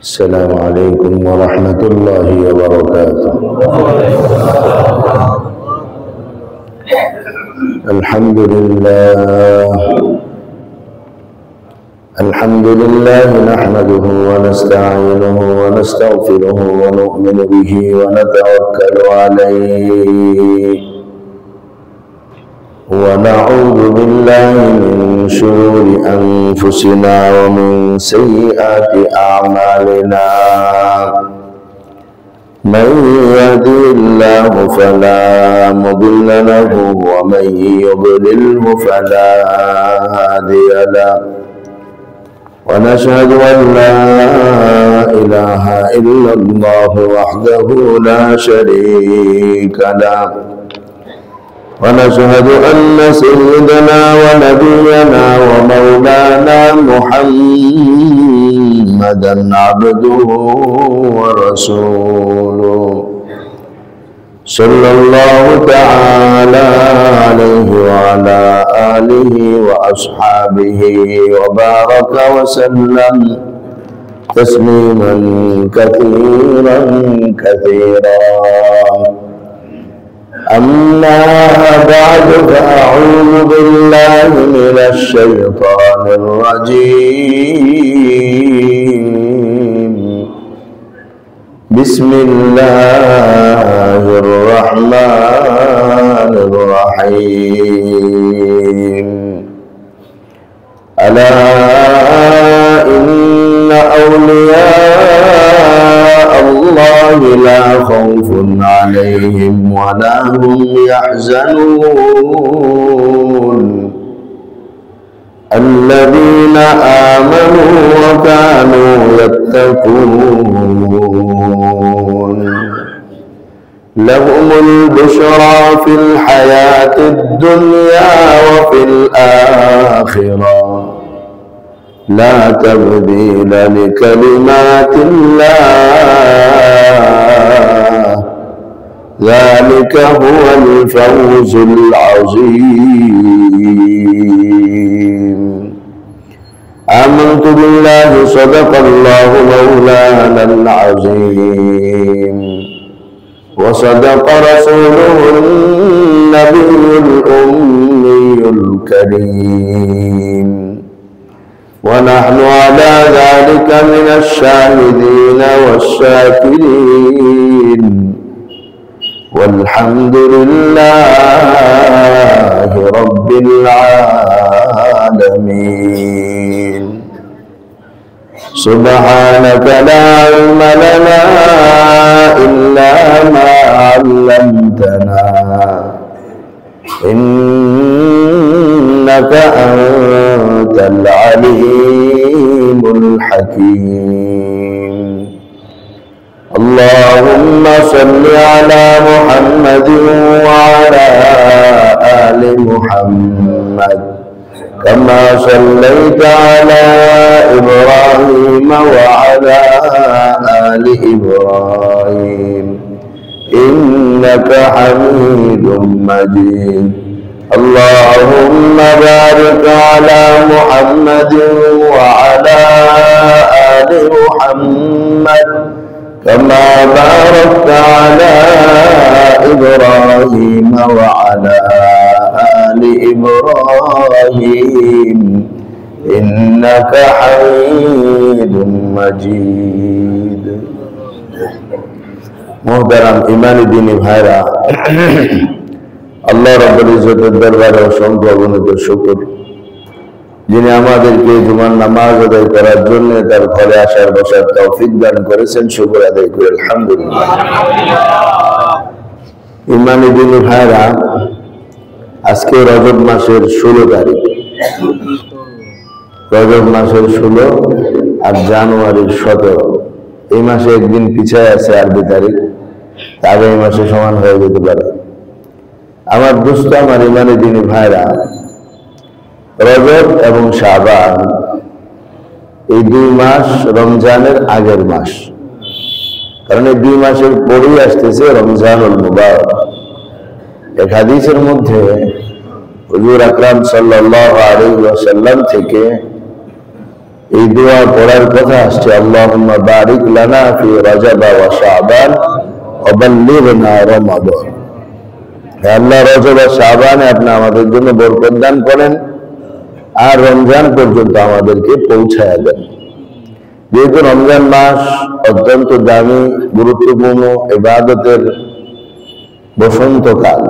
السلام عليكم ورحمة الله وبركاته. الحمد لله نحمده ونستعينه ونستغفره ونؤمن به ونتوكل عليه ونعوذ بالله من شرور أنفسنا ومن سيئات أعمالنا. من يهده الله فلا مضل له ومن يضلله فلا هادي له، ونشهد أن لا إله إلا الله وحده لا شريك له، ونشهد أن سيدنا ونبينا ومولانا محمدا عبده ورسوله صلى الله تعالى عليه وعلى آله وأصحابه وبارك وسلم تسليما كثيرا كثيرا. أما بعد فأعوذ بالله من الشيطان الرجيم. بسم الله الرحمن الرحيم. ألا إن أولياء الله لا خوف عليهم ولا هم يحزنون الذين آمنوا وكانوا يتقون لهم البشرى في الحياة الدنيا وفي الآخرة لا تبديل لكلمات الله ذلك هو الفوز العظيم. آمنت بالله صدق الله مولانا العظيم وصدق رسوله النبي الأمي الكريم، ونحن على ذلك من الشاهدين والشاكرين، والحمد لله رب العالمين. سبحانك لا علم لنا إلا ما علمتنا إنك أنت العليم الحكيم. اللهم صل على محمد وعلى آل محمد كما صليت على إبراهيم وعلى آل إبراهيم إنك حميد مجيد. اللهم بارك على محمد وعلى آل محمد كما باركت على إبراهيم وعلى آل إبراهيم إنك حميد مجيد. محترم ইমানি দ্বীনি ভাইরা, আল্লাহ রাব্বুল ইজ্জতের দরবারে অসংখ্য অগণিত শুকর, যিনি আমাদেরকে জুমার নামাজ আদায় করার জন্য তার ঘরে আসার বসার তৌফিক দান করেছেন। শুকর আদায় করি আলহামদুলিল্লাহ। ইমানি দ্বীনি ভাইরা, আজকে রজব মাসের 16 তারিখ, রজব মাসের 16 আর জানুয়ারির 17। এই মাসে একদিন পিছায় আছে আরবি তারিখ, আগামী মাসে সমান হয়ে যেতে পারে। আমার দোস্ত, আমার ইমানি দ্বীনি ভাইরা, রজব এবং শাবান এই 2 মাস রমজানের আগের মাস, কারণ এই 2 মাসের পরেই আসতেছে রমজানুল মুবারক। এক হাদিসের মধ্যে হুজুর আকরাম সাল্লাল্লাহু আলাইহি ওয়াসাল্লাম থেকে এই দোয়া পড়ার কথা আসছে, আল্লাহুম্মা বারিক লানা ফি রজব ওয়া শাবান ওয়া বাল্লিগনা রমাদান। হে আল্লাহ, রজব আর শাবানে আপনি আমাদের জন্য বরকত দান করেন আর রমজান পর্যন্ত আমাদেরকে পৌঁছায়া দেন। যেহেতু রমজান মাস অত্যন্ত দামি, গুরুত্বপূর্ণ ইবাদতের বসন্তকাল,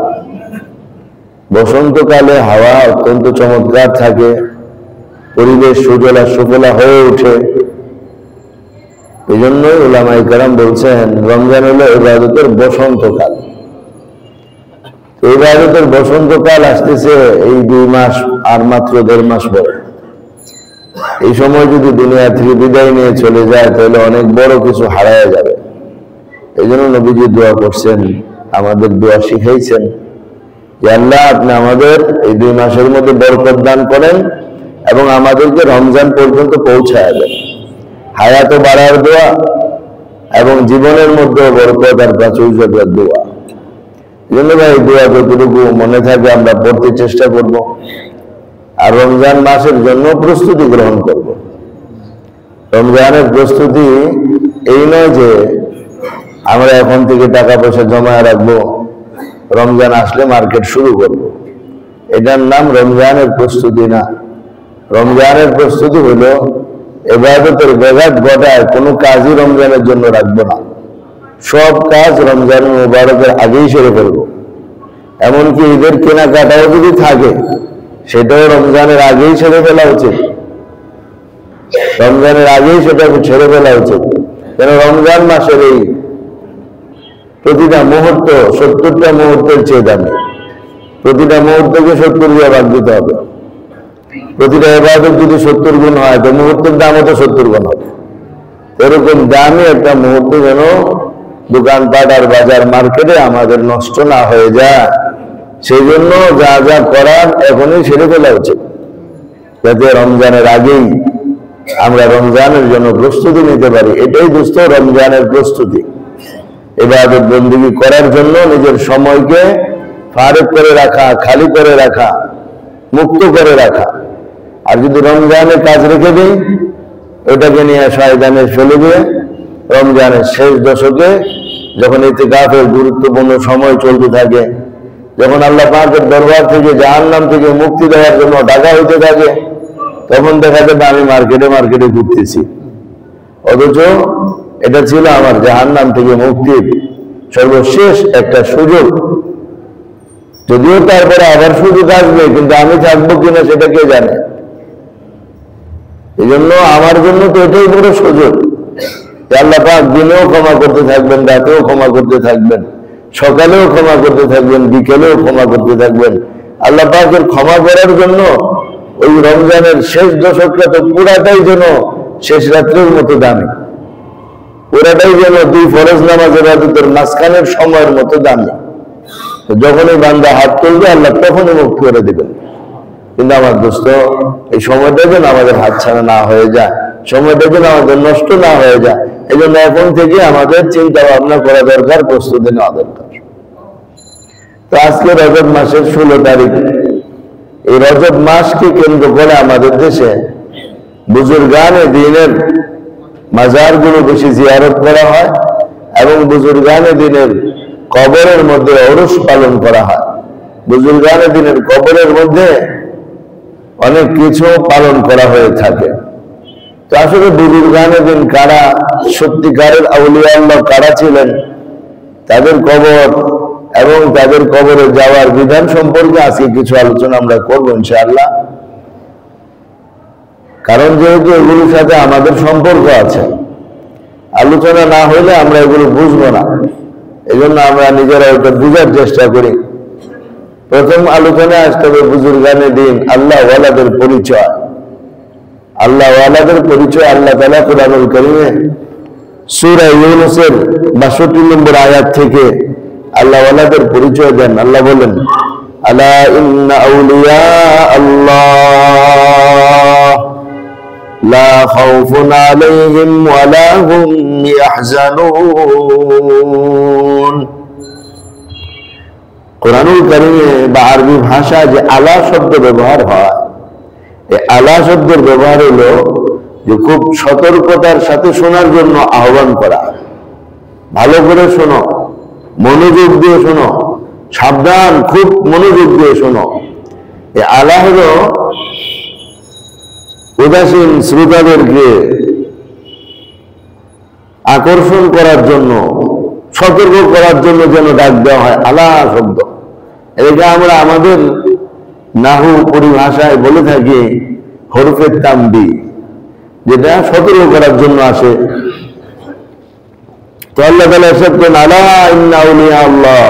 বসন্তকালে হাওয়া অত্যন্ত চমৎকার থাকে, পরিবেশ সুজলা সুফলা হয়ে ওঠে। এই জন্যই উলামায়ে কেরাম বলছেন রমজান হলো ইবাদতের বসন্তকাল। ইবাদতের বসন্তকাল আসতেছে এই 2 মাস আর মাত্র 1.5 মাস পরে। এই সময় যদি দুনিয়া থেকে বিদায় নিয়ে চলে যায় তাহলে অনেক বড় কিছু হারায় যাবে। এই জন্য নবীজি দোয়া করছেন, আমাদের দোয়া শিখাইছেন যে আল্লাহ আপনি আমাদের এই 2 মাসের মধ্যে বরকত দান করেন এবং আমাদেরকে রমজান পর্যন্ত পৌঁছায় দেন। হায়াত বাড়ার দোয়া এবং জীবনের মধ্যে বরকত আর প্রাচুর্যের দোয়া। এই জন্য ভাই দোয়া যতটুকু মনে থাকে আমরা পড়তে চেষ্টা করব আর রমজান মাসের জন্য প্রস্তুতি গ্রহণ করব। রমজানের প্রস্তুতি এই নয় যে আমরা এখন থেকে টাকা পয়সা জমায় রাখবো, রমজান আসলে মার্কেট শুরু করব। এটার নাম রমজানের প্রস্তুতি না। রমজানের প্রস্তুতি হলো ইবাদতের ব্যাঘাত ঘটায় কোনো কাজই রমজানের জন্য রাখবো না, সব কাজ রমজান মুবারকের আগেই সেরে ফেলবো। এমনকি ঈদের কেনাকাটাও যদি থাকে সেটাও রমজানের আগেই সেরে ফেলা উচিত, রমজানের আগেই সেটা ছেড়ে ফেলা উচিত। কেন রমজান মাসের এই প্রতিটা মুহূর্ত 70টা মুহূর্তের চেয়ে দামি। প্রতিটা মুহূর্তকে 70 দিয়ে ভাগ দিতে হবে। প্রতিটা ইবাদত যদি 70 গুণ হয় তো মুহূর্তের দামও তো 70 গুণ হবে। এরকম দামি একটা মুহূর্ত যেন দোকানপাট আর বাজার মার্কেটে আমাদের নষ্ট না হয়ে যায়, সেই জন্য যা যা করার এখনই সেরে ফেলা উচিত, যাতে রমজানের আগেই আমরা রমজানের জন্য প্রস্তুতি নিতে পারি। এটাই দোস্ত রমজানের প্রস্তুতি। ইবাদত বন্দেগী করার জন্য নিজের সময়কে ফারেক করে রাখা, খালি করে রাখা, মুক্ত করে রাখা। আর যদি রমজানে কাজ রেখে দিই, ওটাকে নিয়ে শয়তানে ফেলে দিয়ে রমজানের শেষ দশকে যখন ইতিকাফের গুরুত্বপূর্ণ সময় চলতে থাকে, যখন আল্লাহ পাকের দরবার থেকে জাহান্নাম থেকে মুক্তি দেওয়ার জন্য ডাকা হইতে থাকে, তখন দেখা যাবে আমি মার্কেটে মার্কেটে ঘুরতেছি, অথচ এটা ছিল আমার জাহান্নাম থেকে মুক্তির সর্বশেষ একটা সুযোগ। যদিও তারপরে আবার সুযোগ আসবে, কিন্তু আমি থাকবো কিনা সেটা কে জানে। এই জন্য আমার জন্য তো এটাই বড় সুযোগ। আল্লাহ পাক দিনেও ক্ষমা করতে থাকবেন, রাতেও ক্ষমা করতে থাকবেন, সকালেও ক্ষমা করতে থাকবেন, বিকেলেও ক্ষমা করতে থাকবেন। আল্লাহ পাকের ক্ষমা করার জন্য ওই রমজানের শেষ দশকটা তো পুরাটাই যেন শেষ রাত্রের মতো দামি, পুরাটাই যেন 2 ফরজ নামাজের ইবাদতের মাঝখানের সময়ের মতো দামি। যখনই বান্দা হাত তুলবে আল্লাহ তখনই মুক্ত করে দিবেন। কিন্তু আমার দোস্ত, এই সময়টা যেন আমাদের হাতছাড়া না হয়ে যায়, সময়টা যেন আমাদের নষ্ট না হয়ে যায়। এই জন্য এখন থেকে আমাদের চিন্তা ভাবনা করা দরকার, প্রস্তুতি নেওয়া দরকার। তো আজকে রজব মাসের 16 তারিখ। এই রজব মাসকে কেন্দ্র করে আমাদের দেশে বুজুর্গানে দ্বীনের মাজারগুলো বেশি জিয়ারত করা হয় এবং বুজুর্গানে দ্বীনের কবরের মধ্যে ওরস পালন করা হয়। বুজুর্গানে দ্বীনের কবরের মধ্যে অনেক কিছু পালন করা হয়ে থাকে। তো আসলে বুজুর্গানে দ্বীন কারা, সত্যিকারের আউলিয়া আল্লাহ কারা ছিলেন, তাদের কবর এবং তাদের কবরে যাওয়ার বিধান সম্পর্কে আজকে কিছু আলোচনা আমরা করবো ইনশাআল্লাহ। কারণ যেহেতু এগুলোর সাথে আমাদের সম্পর্ক আছে, আলোচনা না হইলে আমরা এগুলো বুঝবো না। এই জন্য আমরা নিজেরা ওটা বুঝার চেষ্টা করি। প্রথম আলোচনায় আসতে হবে বুজুর্গানে দ্বীন আল্লাহ ওয়ালাদের পরিচয়। আল্লাহ ওয়ালাদের পরিচয় আল্লাহ তাআলা কুরআনুল কারীমে সূরা ইউনূসের ৬২ নম্বর আয়াত থেকে আল্লাহ ওয়ালাদের পরিচয় দেন। আল্লাহ বলেন, আলা ইন্না আউলিয়া আল্লাহ লা খাউফুন আলাইহিম ওয়া লা হুম ইয়াহজানুন। কুরআনুল কারীমে বা আরবি ভাষা যে আলা শব্দ ব্যবহার হয়, এই আলা শব্দের ব্যবহার হলো যে খুব সতর্কতার সাথে শোনার জন্য আহ্বান করা। ভালো করে শোনো, মনোযোগ দিয়ে শোনো, সাবধান, খুব মনোযোগ দিয়ে শোনো। এই আলা হলো উদাসীন শ্রোতাদেরকে আকর্ষণ করার জন্য, সতর্ক করার জন্য যেন ডাক দেওয়া হয় আলা শব্দ। এটা আমরা আমাদের নাহু পরিভাষায় বলে থাকি হরফের তাম্বি, যেটা সতর্ক করার জন্য আসে। তো আল্লাহ তাআলা ইরশাদ করেন আলা ইন্না আউলিয়া আল্লাহ,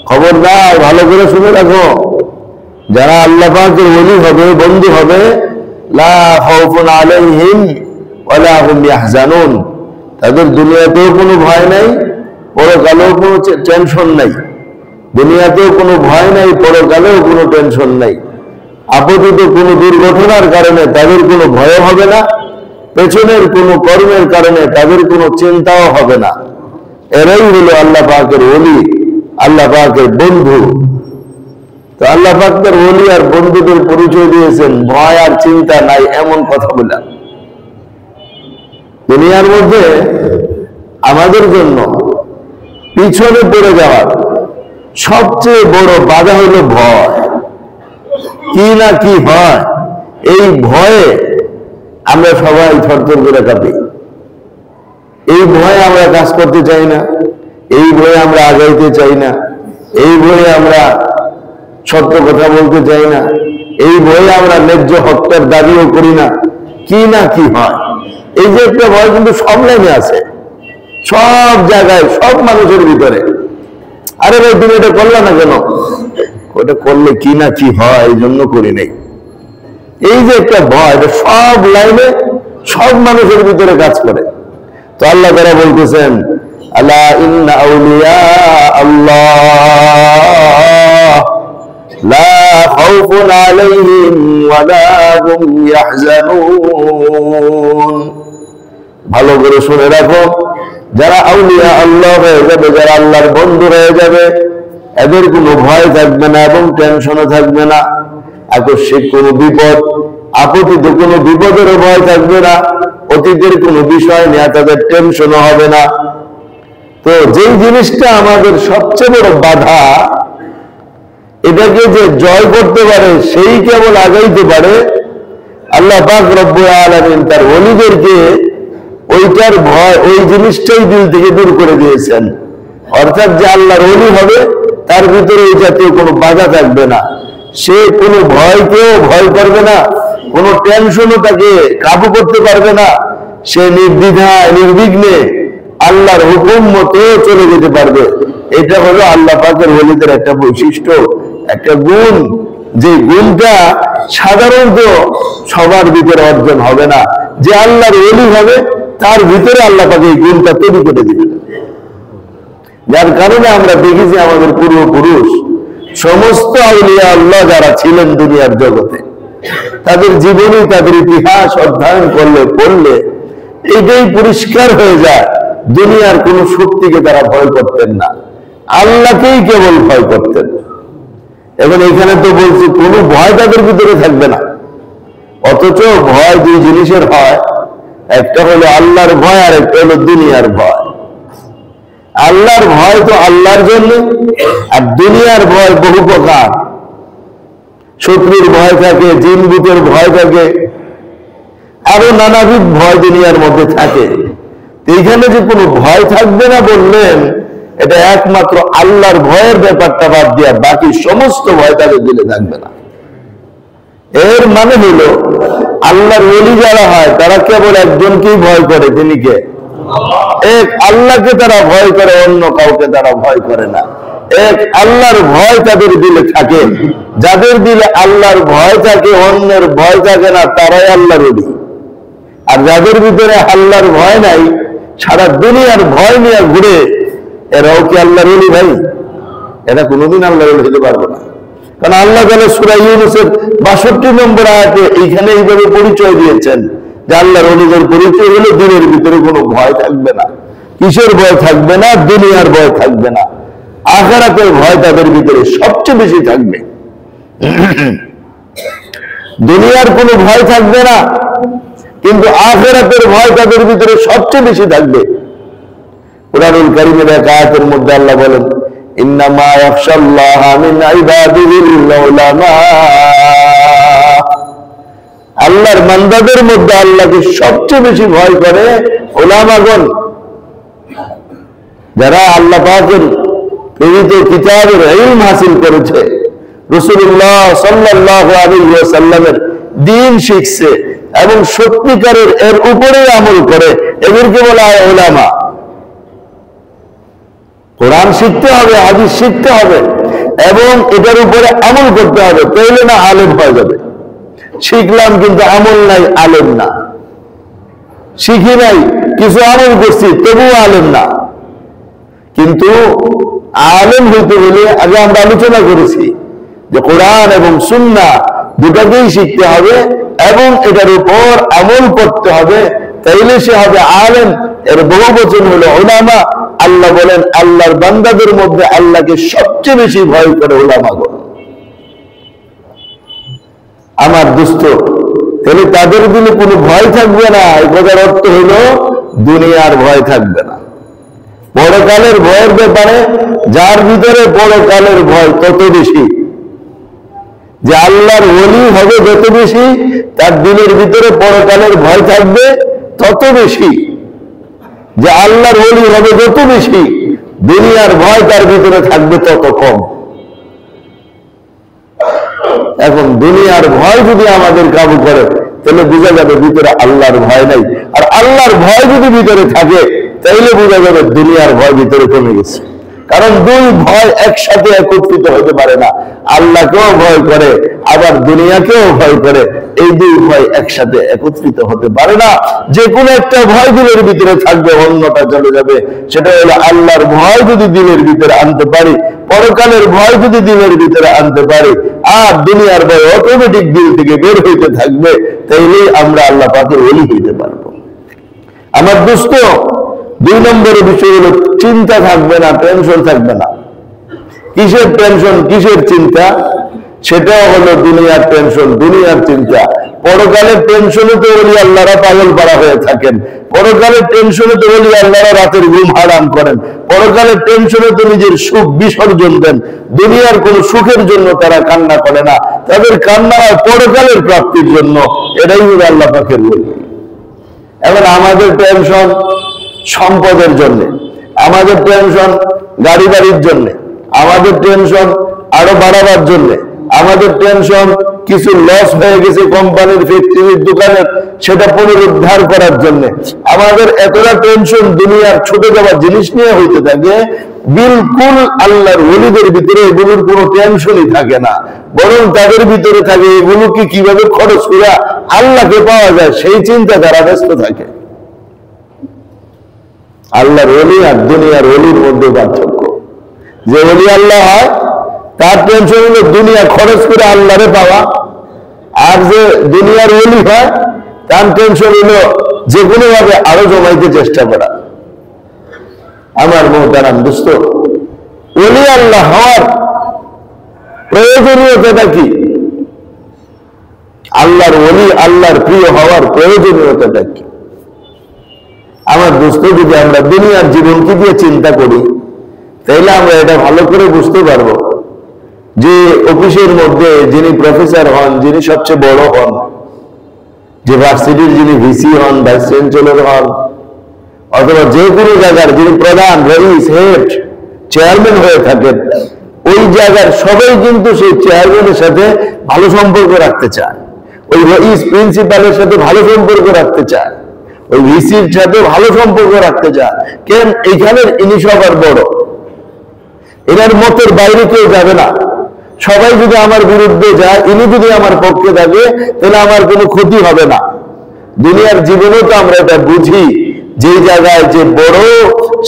খবরদার ভালো করে শুনে রাখো, যারা আল্লাহ পাকের ওলি হবে, বন্ধু হবে, লা খাউফুন আলাইহিম ওয়ালা হুম ইয়াহজানুন, তাদের দুনিয়াতেও কোনো ভয় নাই, পরকালেও কোনো টেনশন নাই। দুনিয়াতেও কোনো ভয় নাই, পরকালেও কোনো টেনশন নাই। আপতিত কোনো দুর্ঘটনার কারণে তাদের কোনো ভয় হবে না, পেছনের কোনো কর্মের কারণে তাদের কোনো চিন্তাও হবে না। এরাই হলো আল্লাহ পাকের ওলি, আল্লাহ পাকের বন্ধু। তো আল্লাহ পাকের ওলি আর বন্ধুদের পরিচয় দিয়েছেন ভয় আর চিন্তা নাই এমন কথা বলে। দুনিয়ার মধ্যে আমাদের জন্য পিছনে পড়ে যাওয়ার সবচেয়ে বড় বাধা হলো ভয়। কি না কি হয়, এই ভয়ে আমরা সবাই থরথর করে কাঁপি। এই ভয়ে আমরা কাজ করতে চাই না, এই ভয়ে আমরা আগাইতে চাই না, এই ভয়ে আমরা সত্য কথা বলতে চাই না, এই ভয়ে আমরা ন্যায্য হত্যার দাবিও করি না। কি না কি হয়, এই যে একটা ভয় কিন্তু সব লাইনে আছে, সব জায়গায়, সব মানুষের ভিতরে। আরে ভাই তুমি এটা করলা না কেন? ওটা করলে কি না কি হয়, এই জন্য করি নাই। এই যে একটা ভয়, এটা সব লাইনে, সব মানুষের ভিতরে কাজ করে। তো আল্লাহ তাআলা বলতেছেন আলা ইন্না আউলিয়া আল্লাহ লা খাউফুন আলাইহিম ওয়ালা হুম ইয়াহজানুন। ভালো করে শুনে রাখো, যারা আউলিয়া আল্লাহ হয়ে যাবে, যারা আল্লাহর বন্ধু হয়ে যাবে, এদের কোনো ভয় থাকবে না এবং টেনশনও থাকবে না। আকস্মিক কোনো বিপদ, আপতিত কোনো বিপদেরও ভয় থাকবে না, অতীতের কোনো বিষয় নিয়ে তাদের টেনশনও হবে না। তো যেই জিনিসটা আমাদের সবচেয়ে বড় বাধা, এটাকে যে জয় করতে পারে সেই কেবল আগাইতে পারে। আল্লাহ পাক রব্বুল আলামিন তার ওলিদেরকে ওইটার ভয়, ওই জিনিসটাই দিল থেকে দূর করে দিয়েছেন। অর্থাৎ যে আল্লাহর ওলি হবে তার ভিতরে এই জাতীয় কোনো বাধা থাকবে না, সে কোনো ভয়কেও ভয় করবে না, কোনো টেনশনও তাকে কাবু করতে পারবে না। সে নির্দ্বিধায় নির্বিঘ্নে আল্লাহর হুকুম মতো চলে যেতে পারবে। এটা হলো আল্লাহ পাকের ওলিদের একটা বৈশিষ্ট্য, একটা গুণ, যে গুণটা সাধারণত সবার ভিতরে অর্জন হবে না। যে আল্লাহর ওলি হবে তার ভিতরে আল্লাহ পাক এই গুণটা তৈরি করে দিবেন। যার কারণে আমরা দেখেছি আমাদের পূর্বপুরুষ সমস্ত আউলিয়া আল্লাহ যারা ছিলেন দুনিয়ার জগতে, তাদের জীবনী, তাদের ইতিহাস অধ্যয়ন পড়লে এইটাই পরিষ্কার হয়ে যায়, দুনিয়ার কোন শক্তিকে তারা ভয় করতেন না, আল্লাহকেই কেবল ভয় করতেন। এবং এখানে তো বলছি কোনো ভয় তাদের ভিতরে থাকবে না। অথচ ভয় দুই জিনিসের হয়, একটা হলো আল্লাহর ভয় আর একটা হলো দুনিয়ার ভয়। আল্লাহর ভয় তো আল্লাহর জন্য, আর দুনিয়ার ভয় বহু প্রকার। শত্রুর ভয় থাকে, জিন ভূতের ভয় থাকে, আরো নানাবিধ ভয় দুনিয়ার মধ্যে থাকে। এইখানে যে কোনো ভয় থাকবে না বললেন, এটা একমাত্র আল্লাহর ভয়ের ব্যাপারটা বাদ দিয়া বাকি সমস্ত ভয় তাদের দিলে থাকবে না। এর মানে হলো আল্লাহর ওলি যারা হয় তারা কেবল একজনকেই ভয় করে, তিনি কে? এক আল্লাহকে তারা ভয় করে, অন্য কাউকে তারা ভয় করে না। এক আল্লাহর ভয় তাদের দিলে থাকে। যাদের দিলে আল্লাহর ভয় থাকে, অন্যের ভয় থাকে না, তারাই আল্লাহর ওলি। আর যাদের ভিতরে আল্লাহর ভয় নাই, সারা দুনিয়ার ভয় নিয়ে ঘুরে, এরাও কি আল্লাহর ওলি ভাই? এরা কোনোদিন আল্লাহর ওলি হতে পারবে না। কারণ আল্লাহ তাআলা সূরা ইউনূসের ৬২ নম্বর আয়াতে এইখানে এইভাবে পরিচয় দিয়েছেন যে আল্লাহর ওলিদের পরিচয় হলো দিনের ভিতরে কোনো ভয় থাকবে না। কিসের ভয় থাকবে না? দুনিয়ার ভয় থাকবে না, আখিরাতের ভয় তাদের ভিতরে সবচেয়ে বেশি থাকবে। দুনিয়ার কোনো ভয় থাকবে না, কিন্তু আখিরাতের ভয় তাদের ভিতরে সবচেয়ে বেশি থাকবে। কুরআনুল কারীমের এক আয়াতের মধ্যে আল্লাহ বলেন, ইন্নামা ইয়াখশাল্লাহা মিন ইবাদিহিল উলামা। আল্লাহর বান্দাদের মধ্যে আল্লাহকে সবচেয়ে বেশি ভয় করে উলামাগণ, যারা আল্লাহ পাকের প্রেরিত কিতাবের ইলম হাসিল করেছে, রাসূলুল্লাহ সাল্লাল্লাহু আলাইহি ওয়াসাল্লামের দ্বীন শিখছে এবং সত্যিকারের এর উপরে আমল করে, এদেরকে বলা হয় উলামা। কোরআন শিখতে হবে, হাদিস শিখতে হবে এবং এটার উপরে আমল করতে হবে, তাইলে না আলেম হয়ে যাবে। শিখলাম কিন্তু আমল নাই, আলেম না। শিখি নাই, কিছু আমল করছি, তবুও আলেম না। কিন্তু আলেম হইতে হলে আগে আমরা আলোচনা করেছি যে কোরআন এবং সুন্নাহ দুটাকেই শিখতে হবে এবং এটার উপর আমল করতে হবে, তাইলে সে হবে আলেম। এর বহু বচন হলো উলামা। আল্লাহ বলেন আল্লাহর বান্দাদের মধ্যে আল্লাহকে সবচেয়ে বেশি ভয় করে উলামাগণ। আমার দোস্ত, তাহলে তাদের দিলে কোনো ভয় থাকবে না, এই কথার অর্থ হলো দুনিয়ার ভয় থাকবে না। পরকালের ভয়ের ব্যাপারে যার ভিতরে পরকালের ভয় তত বেশি, যে আল্লাহর ওলি হবে যত বেশি, তার দিলের ভিতরে পরকালের ভয় থাকবে তত বেশি। যে আল্লাহর ওলি হবে যত বেশি, দুনিয়ার ভয় তার ভিতরে থাকবে তত কম। এখন দুনিয়ার ভয় যদি আমাদের কাবু করে, তাহলে বোঝা যাবে ভিতরে আল্লাহর ভয় নাই। আর আল্লাহর ভয় যদি ভিতরে থাকে, তাইলে বোঝা যাবে দুনিয়ার ভয় ভিতরে কমে গেছে। কারণ দুই ভয় একসাথে একত্রিত হতে পারে না। আল্লাহকেও ভয় করে, আবার দুনিয়াকেও ভয় করে, এই দুই ভয় একসাথে একত্রিত হতে পারে না। যে কোনো একটা ভয় দিলের ভিতরে থাকবে, অন্যটা চলে যাবে। সেটা হলো আল্লাহর ভয় যদি দিলের ভিতরে আনতে পারি, পরকালের ভয় যদি দিলের ভিতরে আনতে পারি, আর দুনিয়ার ভয় অটোমেটিক দিল থেকে বের হইতে থাকবে, তাইলে আমরা আল্লাহ পাকের ওলি হইতে পারবো। আমার দোস্ত, দুই নম্বরের বিষয় হলো চিন্তা থাকবে না, টেনশন থাকবে না। কিসের টেনশন, কিসের চিন্তা? সেটাও হলো দুনিয়ার টেনশন, দুনিয়ার চিন্তা। পরকালের টেনশনে তো ওলি আল্লাহরা পাগল পাড়া হয়ে থাকেন। পরকালের টেনশনে তো ওলি আল্লাহরা রাতের ঘুম হারাম করেন। পরকালের টেনশনে তো নিজের সুখ বিসর্জন দেন। দুনিয়ার কোন সুখের জন্য তারা কান্না করে না, তাদের কান্না হয় পরকালের প্রাপ্তির জন্য। এটাই হলো আল্লাহ পাকের ওলি। এখন আমাদের টেনশন সম্পদের জন্য, আমাদের টেনশন গাড়ি বাড়ির জন্য, আমাদের টেনশন আরো বাড়াবার জন্য, আমাদের টেনশন কিছু লস হয়ে গেছে কোম্পানির, ফ্যাক্টরির, দোকানের, সেটা পুনরুদ্ধার করার জন্য। আমাদের এতটা টেনশন দুনিয়ার ছোট যাওয়ার জিনিস নিয়ে হইতে থাকে। বিলকুল আল্লাহর ওলিদের ভিতরে এগুলোর কোনো টেনশনই থাকে না, বরং তাদের ভিতরে থাকে এগুলোকে কিভাবে খরচ করে আল্লাহকে পাওয়া যায়, সেই চিন্তা তারা ব্যস্ত থাকে। আল্লাহর ওলি আর দুনিয়ার ওলির মধ্যে পার্থক্য। যে ওলি আল্লাহ হয়, তার টেনশন হলো দুনিয়া খরচ করে আল্লাহরে পাওয়া। আর যে দুনিয়ার ওলি হয়, তার টেনশন হলো যে কোনো ভাবে আরো জমাইতে চেষ্টা করা। আমার মোহতারাম দোস্ত, ওলি আল্লাহ হওয়ার প্রয়োজনীয়তাটা কি? আল্লাহর ওলি, আল্লাহর প্রিয় হওয়ার প্রয়োজনীয়তাটা কি? আমার দোস্ত, যদি আমরা দুনিয়ার জীবনকে দিয়ে চিন্তা করি, তাহলে আমরা এটা ভালো করে বুঝতে পারবো যে অফিসের মধ্যে যিনি প্রফেসর হন, যিনি সবচেয়ে বড় হন, যে ভার্সিটির যিনি ভিসি হন, ভাইস চ্যান্সেলর হন, অথবা যে কোনো জায়গার যিনি প্রধান, রইস, হেড, চেয়ারম্যান হয়ে থাকেন, ওই জায়গার সবাই কিন্তু সেই চেয়ারম্যানের সাথে ভালো সম্পর্ক রাখতে চায়। ওই রইস প্রিন্সিপালের সাথে ভালো সম্পর্ক রাখতে চায়, ওই ভিসির সাথে ভালো সম্পর্ক রাখতে চায়। কেন? এইখানের ইনি সবার বড়, এনার মতের বাইরে কেউ যাবে না। সবাই যদি আমার বিরুদ্ধে যায়, ইনি যদি আমার পক্ষে থাকে, তাহলে আমার কোনো ক্ষতি হবে না। দুনিয়ার জীবনে তো আমরা এটা বুঝি, যে জায়গায় যে বড়,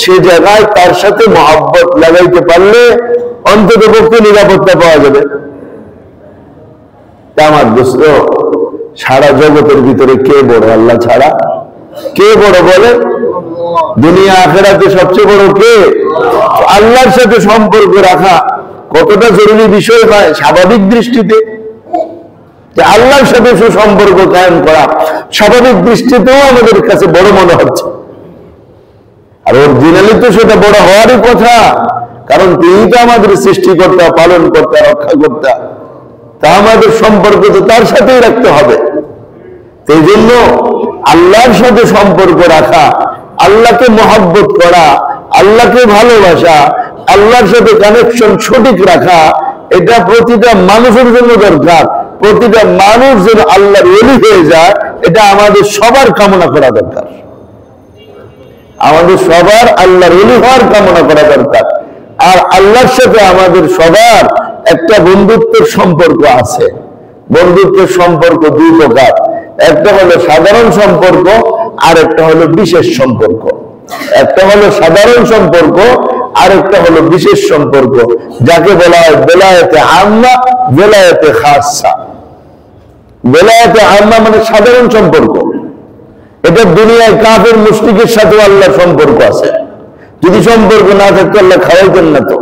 সে জায়গায় তার সাথে মহব্বত লাগাইতে পারলে অন্তত পক্ষে নিরাপত্তা পাওয়া যাবে। আমার দোস্ত, সারা জগতের ভিতরে কে বড়? আল্লাহ ছাড়া কে বড় বলে? দুনিয়া আখিরাতে সবচেয়ে বড় কে? আল্লাহর সাথে সম্পর্ক রাখা কতটা জরুরি বিষয় হয় স্বাভাবিক দৃষ্টিতে। আল্লাহর সাথে সুসম্পর্ক কায়েম করা স্বাভাবিক দৃষ্টিতেও আমাদের কাছে বড় মনে হচ্ছে, আর অরিজিনালি তো সেটা বড় হওয়ারই কথা, কারণ তিনি তো আমাদের সৃষ্টিকর্তা, পালন কর্তা, রক্ষা কর্তা, তা আমাদের সম্পর্ক তো তার সাথেই রাখতে হবে। এই জন্য আল্লাহর সাথে সম্পর্ক রাখা, আল্লাহকে মহব্বত করা, আল্লাহকে ভালোবাসা, আল্লাহর সাথে কানেকশন সঠিক রাখা, এটা প্রতিটা মানুষের জন্য দরকার। প্রতিটা মানুষ যেন আল্লাহর ওলি হয়ে যায়, এটা আমাদের সবার কামনা করা দরকার। আমাদের সবার আল্লাহর ওলি হওয়ার কামনা করা দরকার। আর আল্লাহর সাথে আমাদের সবার একটা বন্ধুত্বের সম্পর্ক আছে। বন্ধুত্বের সম্পর্ক দুই প্রকার, একটা হলো সাধারণ সম্পর্ক, আর একটা হলো বিশেষ সম্পর্ক। একটা হলো সাধারণ সম্পর্ক, আর একটা হলো বিশেষ সম্পর্ক, যাকে বলা হয় বেলায়েতে আম্মা, বেলায়েতে খাসা। বেলায়েতে আম্মা মানে সাধারণ সম্পর্ক, এটা দুনিয়ায় কাফের মুশরিকের সাথে আল্লাহর সম্পর্ক আছে। যদি সম্পর্ক না থাকতো আল্লাহ খাওয়াইতেন না তো,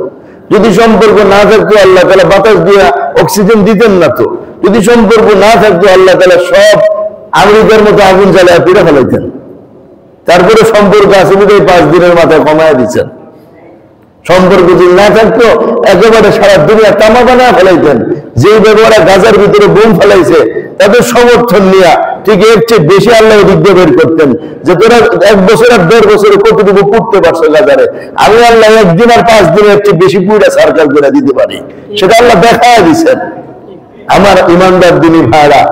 যদি সম্পর্ক না থাকতো আল্লাহ তাআলা বাতাস দিয়ে অক্সিজেন দিতেন না তো, যদি সম্পর্ক না থাকতো আল্লাহ তাআলা সব আমেরিকার মতো আগুন জ্বালায় পুড়ে ফেলাইতেন। তারপরে সম্পর্ক আছে বিধায় 5 দিনের মাথায় কমায় দিচ্ছেন। সম্পর্ক যদি না থাকতো একেবারে সারা দুনিয়া তামা বানায় ফেলাইতেন। যেই ব্যবহারে গাজার ভিতরে বোম ফেলাইছে তাদের সমর্থন নিয়ে ঠিক এর চেয়ে বেশি আল্লাহ দিকে বের করতেন, যে তোরা 1 বছর আর 1.5 বছরে কতটুকু পুড়তে পারছো গাজারে, আমি আল্লাহ 1 দিন আর 5 দিনের চেয়ে বেশি পুড়া সার্কাল করে দিতে পারি, সেটা আল্লাহ দেখায় দিচ্ছেন। আমার ইমানদার দিনী ভাইরা,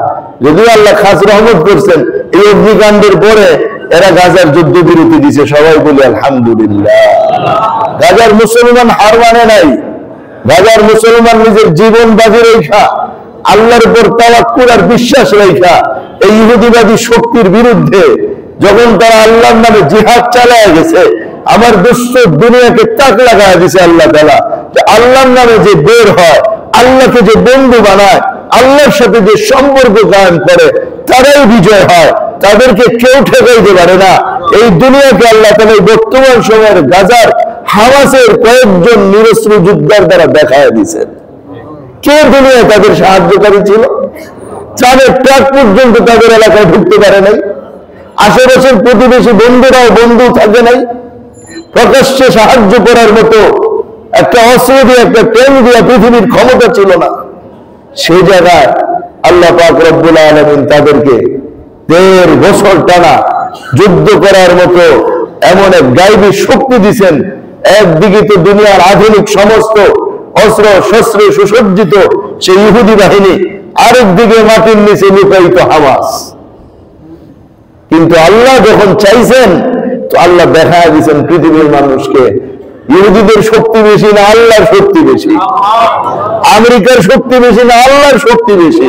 যদিও আল্লাহ খাস রহমত করছেন, এই অগ্নিকাণ্ডের পরে এরা গাজার যুদ্ধ বিরতি দিছে, সবাই বলি আলহামদুলিল্লাহ। গাজার মুসলমান হার মানে নাই, গাজার মুসলমান নিজের জীবন বাজি রেখা, আল্লাহর উপর তাওয়াক্কুল আর বিশ্বাস রেখা এই ইহুদিবাদী শক্তির বিরুদ্ধে যখন তারা আল্লাহর নামে জিহাদ চালায় গেছে, আমার দুষ্ট দুনিয়াকে তাক লাগায় দিছে আল্লাহ তাআলা। আল্লাহর নামে যে বের হয়, আল্লাহকে যে বন্ধু বানায়, আল্লাহর সাথে যে সম্পর্ক কায়েম করে, তারাই বিজয় হয়, তাদেরকে কেউ ঠেকাইতে পারে না। এই দুনিয়াকে আল্লাহ তাআলা বর্তমান সময়ের গাজার হামাসের কয়েকজন নিরস্ত্র যোদ্ধার দ্বারা দেখায় দিয়েছেন। কে দুনিয়ায় তাদের সাহায্যকারী ছিল? চাঁদের ট্রাক পর্যন্ত তাদের এলাকায় ঢুকতে পারে নাই। আশেপাশের প্রতিবেশী বন্ধুরাও বন্ধু থাকে নাই। প্রকাশ্যে সাহায্য করার মতো একটা অস্ত্র দিয়ে, একটা ট্রেন দিয়ে পৃথিবীর ক্ষমতা ছিল না। সেই জায়গায় আল্লাহ পাক রব্বুল আলামিন তাদেরকে 1.5 বছর টানা যুদ্ধ করার মতো এমন এক গায়বী শক্তি দিচ্ছেন। একদিকে তো দুনিয়ার আধুনিক সমস্ত অস্ত্র শস্ত্রে সুসজ্জিত সেই ইহুদি বাহিনী, আরেকদিকে মাটির নিচে লুকায়িত হামাস। কিন্তু আল্লাহ যখন চাইছেন, তো আল্লাহ দেখা দিয়েছেন পৃথিবীর মানুষকে, ইহুদিদের শক্তি বেশি না আল্লাহর শক্তি বেশি, আমেরিকার শক্তি বেশি না আল্লাহর শক্তি বেশি।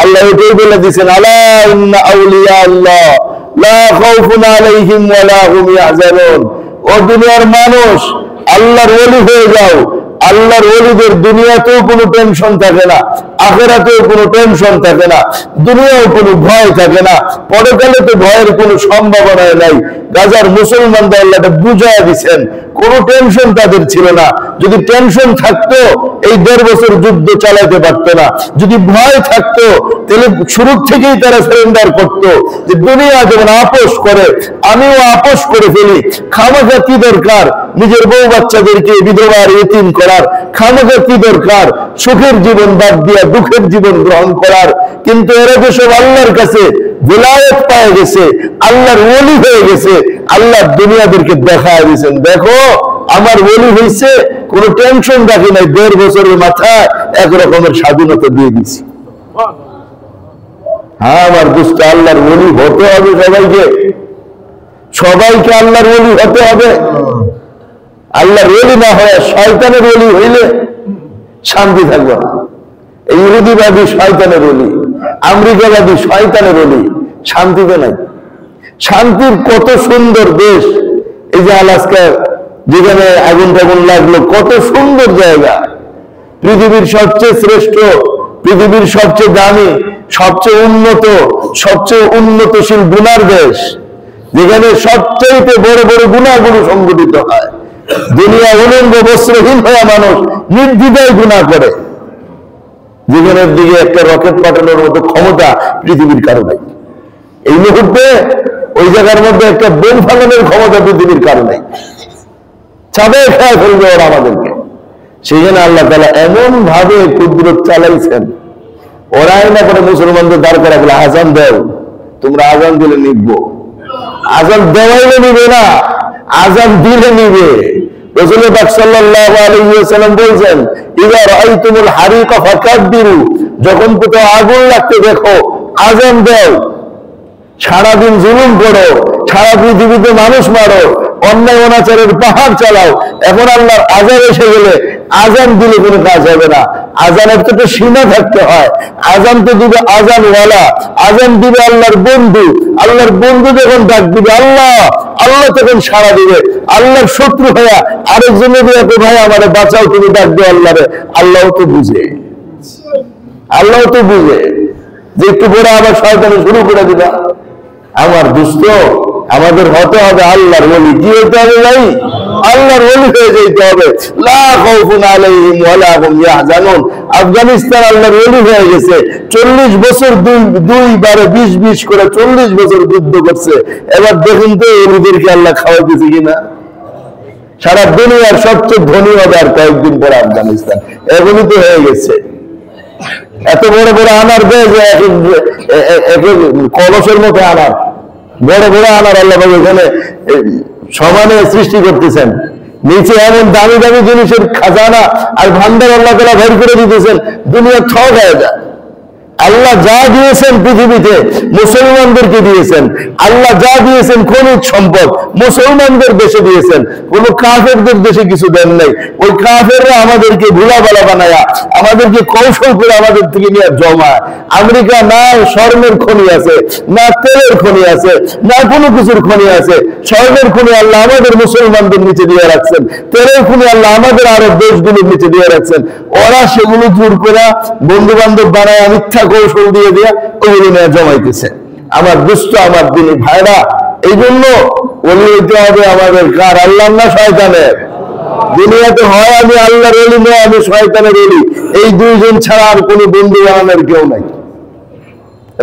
আল্লাহ এটাই বলে দিয়েছেন, আলা ইন্না আউলিয়া আল্লাহ লা খাউফুন আলাইহিম ওয়া লা হুম ইয়াহজানুন। ও দুনিয়ার মানুষ, আল্লাহর ওলি হয়ে যাও। আল্লাহর ওলিদের দুনিয়াতেও কোনো টেনশন থাকে না, আখিরাতেও কোনো টেনশন থাকে না, দুনিয়াও কোনো ভয় থাকে না, পরকালে তো ভয়ের কোনো সম্ভাবনা নাই। গাজার মুসলমানদের আল্লাহ বুঝায় দিচ্ছেন, কোনো টেনশন তাদের ছিল না। যদি টেনশন থাকতো এই 1.5 বছর যুদ্ধ চালাতে পারতো না। যদি ভয় থাকতো তাহলে শুরু থেকেই তারা সারেন্ডার করতো, যে দুনিয়া যেমন আপোষ করে আমিও আপোষ করে ফেলি। খামাখা কি দরকার নিজের বউ বাচ্চাদেরকে বিধবা আর ইতিম করার? খামাখা কি দরকার সুখের জীবন বাদ দিয়া দুঃখের জীবন গ্রহণ করার? কিন্তু এরা যে সব আল্লাহর কাছে বিলায়েত পেয়ে গেছে, আল্লাহর ওলি হয়ে গেছে, আল্লাহ দুনিয়াদেরকে দেখায় দিয়েছেন, দেখো আমার ওলি হয়েছে, কোনো টেনশন রাখি নাই, 1.5 বছরের মাথায় একরকমের স্বাধীনতা দিয়ে দিছি। হ্যাঁ আমার দুষ্ট, আল্লাহর ওলি হতে হবে সবাইকে, সবাইকে আল্লাহর ওলি হতে হবে। আল্লাহর ওলি না হয় শয়তানের ওলি হইলে শান্তি থাকবে না। এই ইহুদিবাদী শয়তানের ওলি, আমেরিকাবাদী শয়তানের ওলি, শান্তিতে নাই। শান্তির কত সুন্দর দেশ, এই যে আলাস্কা, যেখানে আগুন টাগুন লাগলো, কত সুন্দর জায়গা, পৃথিবীর সবচেয়ে শ্রেষ্ঠ, পৃথিবীর সবচেয়ে দামি, সবচেয়ে উন্নত, সবচেয়ে উন্নতশীল গুনার দেশ, যেখানে সবচেয়ে বড় বড় গুনাহগুলো সংঘটিত হয়। দুনিয়া উলঙ্গ বস্ত্রহীন হয়ে মানুষ নির্দ্বিধায় গুনাহ করে। জীবনের দিকে একটা রকেট পাঠানোর মতো ক্ষমতা পৃথিবীর কারো নাই। এই মুহূর্তে ওই জায়গার মধ্যে একটা বোম ফালানোর ক্ষমতা পৃথিবীর কারো নাই। চাঁদে খেয়ে ফেলবে ওরা আমাদেরকে। সেই জন্য আল্লাহ তাআলা এমন ভাবে কুদরত চালাইছেন, ওরাই না করে মুসলমানদের দাঁড় করা বলে আজান দাও, তোমরা আজান দিলে নিবো। আজান দেওয়াইলে নিবে না, আজান দিলে নিবে। রাসূল পাক সাল্লাল্লাহু আলাইহি ওয়াসাল্লাম বলেন, ইযা রাআইতুমুল হারিকা ফাকাব্বিরু, যখন কোথাও আগুন লাগতে দেখো আজান দাও। সারাদিন জুলুম করো, সারা পৃথিবীতে মানুষ মারো, অন্যায় অনাচারের পাহাড় চালাও, এখন আল্লাহর আজান এসে গেলে আজান দিলে কোনো কাজ হবে না। আজানের তো একটা সীমা থাকতে হয়। আজান তো দিবে আজানওয়ালা, আজান দিবে আল্লাহর বন্ধু। আল্লাহর বন্ধু যখন ডাক দিবে আল্লাহ, আল্লাহ তখন সাড়া দিবে। আল্লাহর শত্রু হইয়া আরেকজনে দিয়ে ভাই আমারে বাঁচাও, তুমি ডাক দিও আল্লাহরে। আল্লাহ তো বুঝে, আল্লাহ তো বুঝে যে একটু পরে আবার শয়তানি শুরু করে দিবা। আমার দুস্থ, আমাদের হতে হবে আল্লাহর ওলি। কি হতে হবে ভাই? আল্লাহর ওলি হয়ে যেতে হবে। লা খাউফুন আলাইহিম ওয়ালা হুম ইয়াহজানুন। আফগানিস্তান আল্লাহর ওলি হয়ে গেছে। 40 বছর দুই বারে 20 করে 40 বছর যুদ্ধ করছে। এবার দেখুন তো ওলিদেরকে আল্লাহ খাওয়াইতেছে কিনা। সারা দুনিয়ার সবচেয়ে ধনী হবে আর কয়েকদিন পরে আফগানিস্তান। এগুলি তো হয়ে গেছে। এত বড় বড় আনার দেয় যে কলসের মতো আনার, বড় বড় আনার আল্লাহ এখানে সমানে সৃষ্টি করতেছেন। নিচে এমন দামি দামি জিনিসের খাজানা আর ভান্ডার আল্লাহ তাআলা বের করে দিতেছেন, দুনিয়া থক হয়ে যায়। আল্লাহ যা দিয়েছেন পৃথিবীতে মুসলমানদেরকে দিয়েছেন। আল্লাহ যা দিয়েছেন খনিজ সম্পদ মুসলমানদের দেশে দিয়েছেন, কোন কাফেরদের দেশে কিছু দেন নাই। ওই কাফেররা আমাদেরকে ভুলাবালা বানায়া, আমাদেরকে কৌশল করে আমাদের থেকে নিয়ে জমায়। আমেরিকা না স্বর্ণের খনি আছে, না তেলের খনি আছে, না কোনো কিছুর খনি আছে। স্বর্ণের খনি আল্লাহ আমাদের মুসলমানদের নিচে দিয়ে রাখছেন, তেলের খনি আল্লাহ আমাদের আরব দেশগুলোর নিচে দিয়ে রাখছেন। ওরা সেগুলো জোর করে বন্ধু বান্ধব বানায় মিথ্যা কৌশল দিয়ে দিয়ে ওগুলো নিয়ে জমাইতেছে। আমার দুষ্ট, আমার দিনী ভাইরা, এই জন্য ওলি হইতে হবে আমাদের কার? আল্লাহ না শয়তানের? দুনিয়াতে হয় আমি আল্লাহর ওলি, নয় আমি শয়তানের ওলি। এই দুইজন ছাড়া আর কোনো বন্ধু বানানোর কেউ নাই।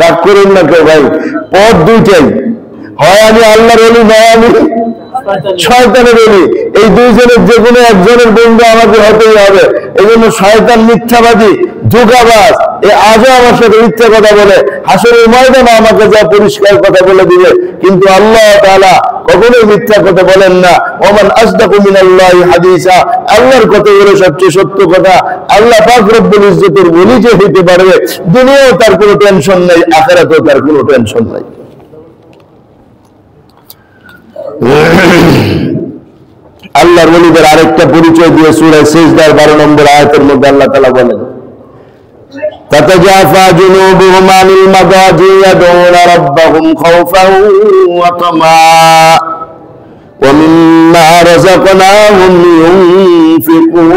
রাগ করেন না কেউ ভাই, পথ দুইটাই, হয় আমি আল্লাহর ওলি, নয় আমি শয়তানের ওলি। এই দুইজনের যে কোনো একজনের বন্ধু আমাকে হতেই হবে। এই জন্য শয়তান মিথ্যাবাদী, ধোঁকাবাজ, আজও আমার সাথে মিথ্যা কথা বলে, হাসরের ময়দানে আমাকে যা পরিষ্কার কথা বলে দিবে। কিন্তু আল্লাহ তাআলা কখনোই মিথ্যা কথা বলেন না। ওমান আসদাকু মিনাল্লাহি হাদিসা, আল্লাহর কথা হলো সবচেয়ে সত্য কথা। আল্লাহ পাক রব্বুল ইজ্জতের ওলি যে হইতে পারবে, দুনিয়াও তার কোনো টেনশন নাই, আখিরাতেও তার কোনো টেনশন নাই। আল্লাহর ওলিদের আরেকটা পরিচয় দিয়ে সূরা সিজদার 12 নম্বর আয়াতের মধ্যে আল্লাহ তাআলা বলেন, তাতাজাফা জুনুবুহুম আনিল মাদাজি ইয়াদউনা রাব্বাহুম খাওফান ওয়া তামাআ ওয়া মিম্মা রাযাকনাহুম ইউনফিকুন।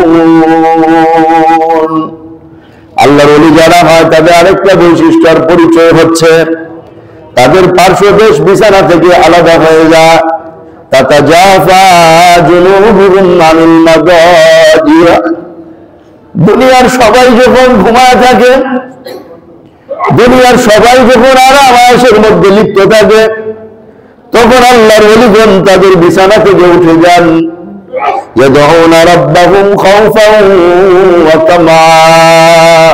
আল্লাহর ওলি যারা হয় তাদের আরেকটা বৈশিষ্ট্য আর পরিচয় হচ্ছে তাদের পার্শ্বদেশ বিছানা থেকে আলাদা হয়ে যায়। তাতাজাফা জুনুবুহুম আনিল মাদাজি, দুনিয়ার সবাই যখন ঘুমায় থাকে, দুনিয়ার সবাই যখন আরাম আয়েশের মধ্যে লিপ্ত থাকে, তখন আল্লাহর ওলিগণ তাদের বিছানা থেকে উঠে যান। ইয়াদউনা রাব্বাহুম খাওফান ওয়া তামাআ,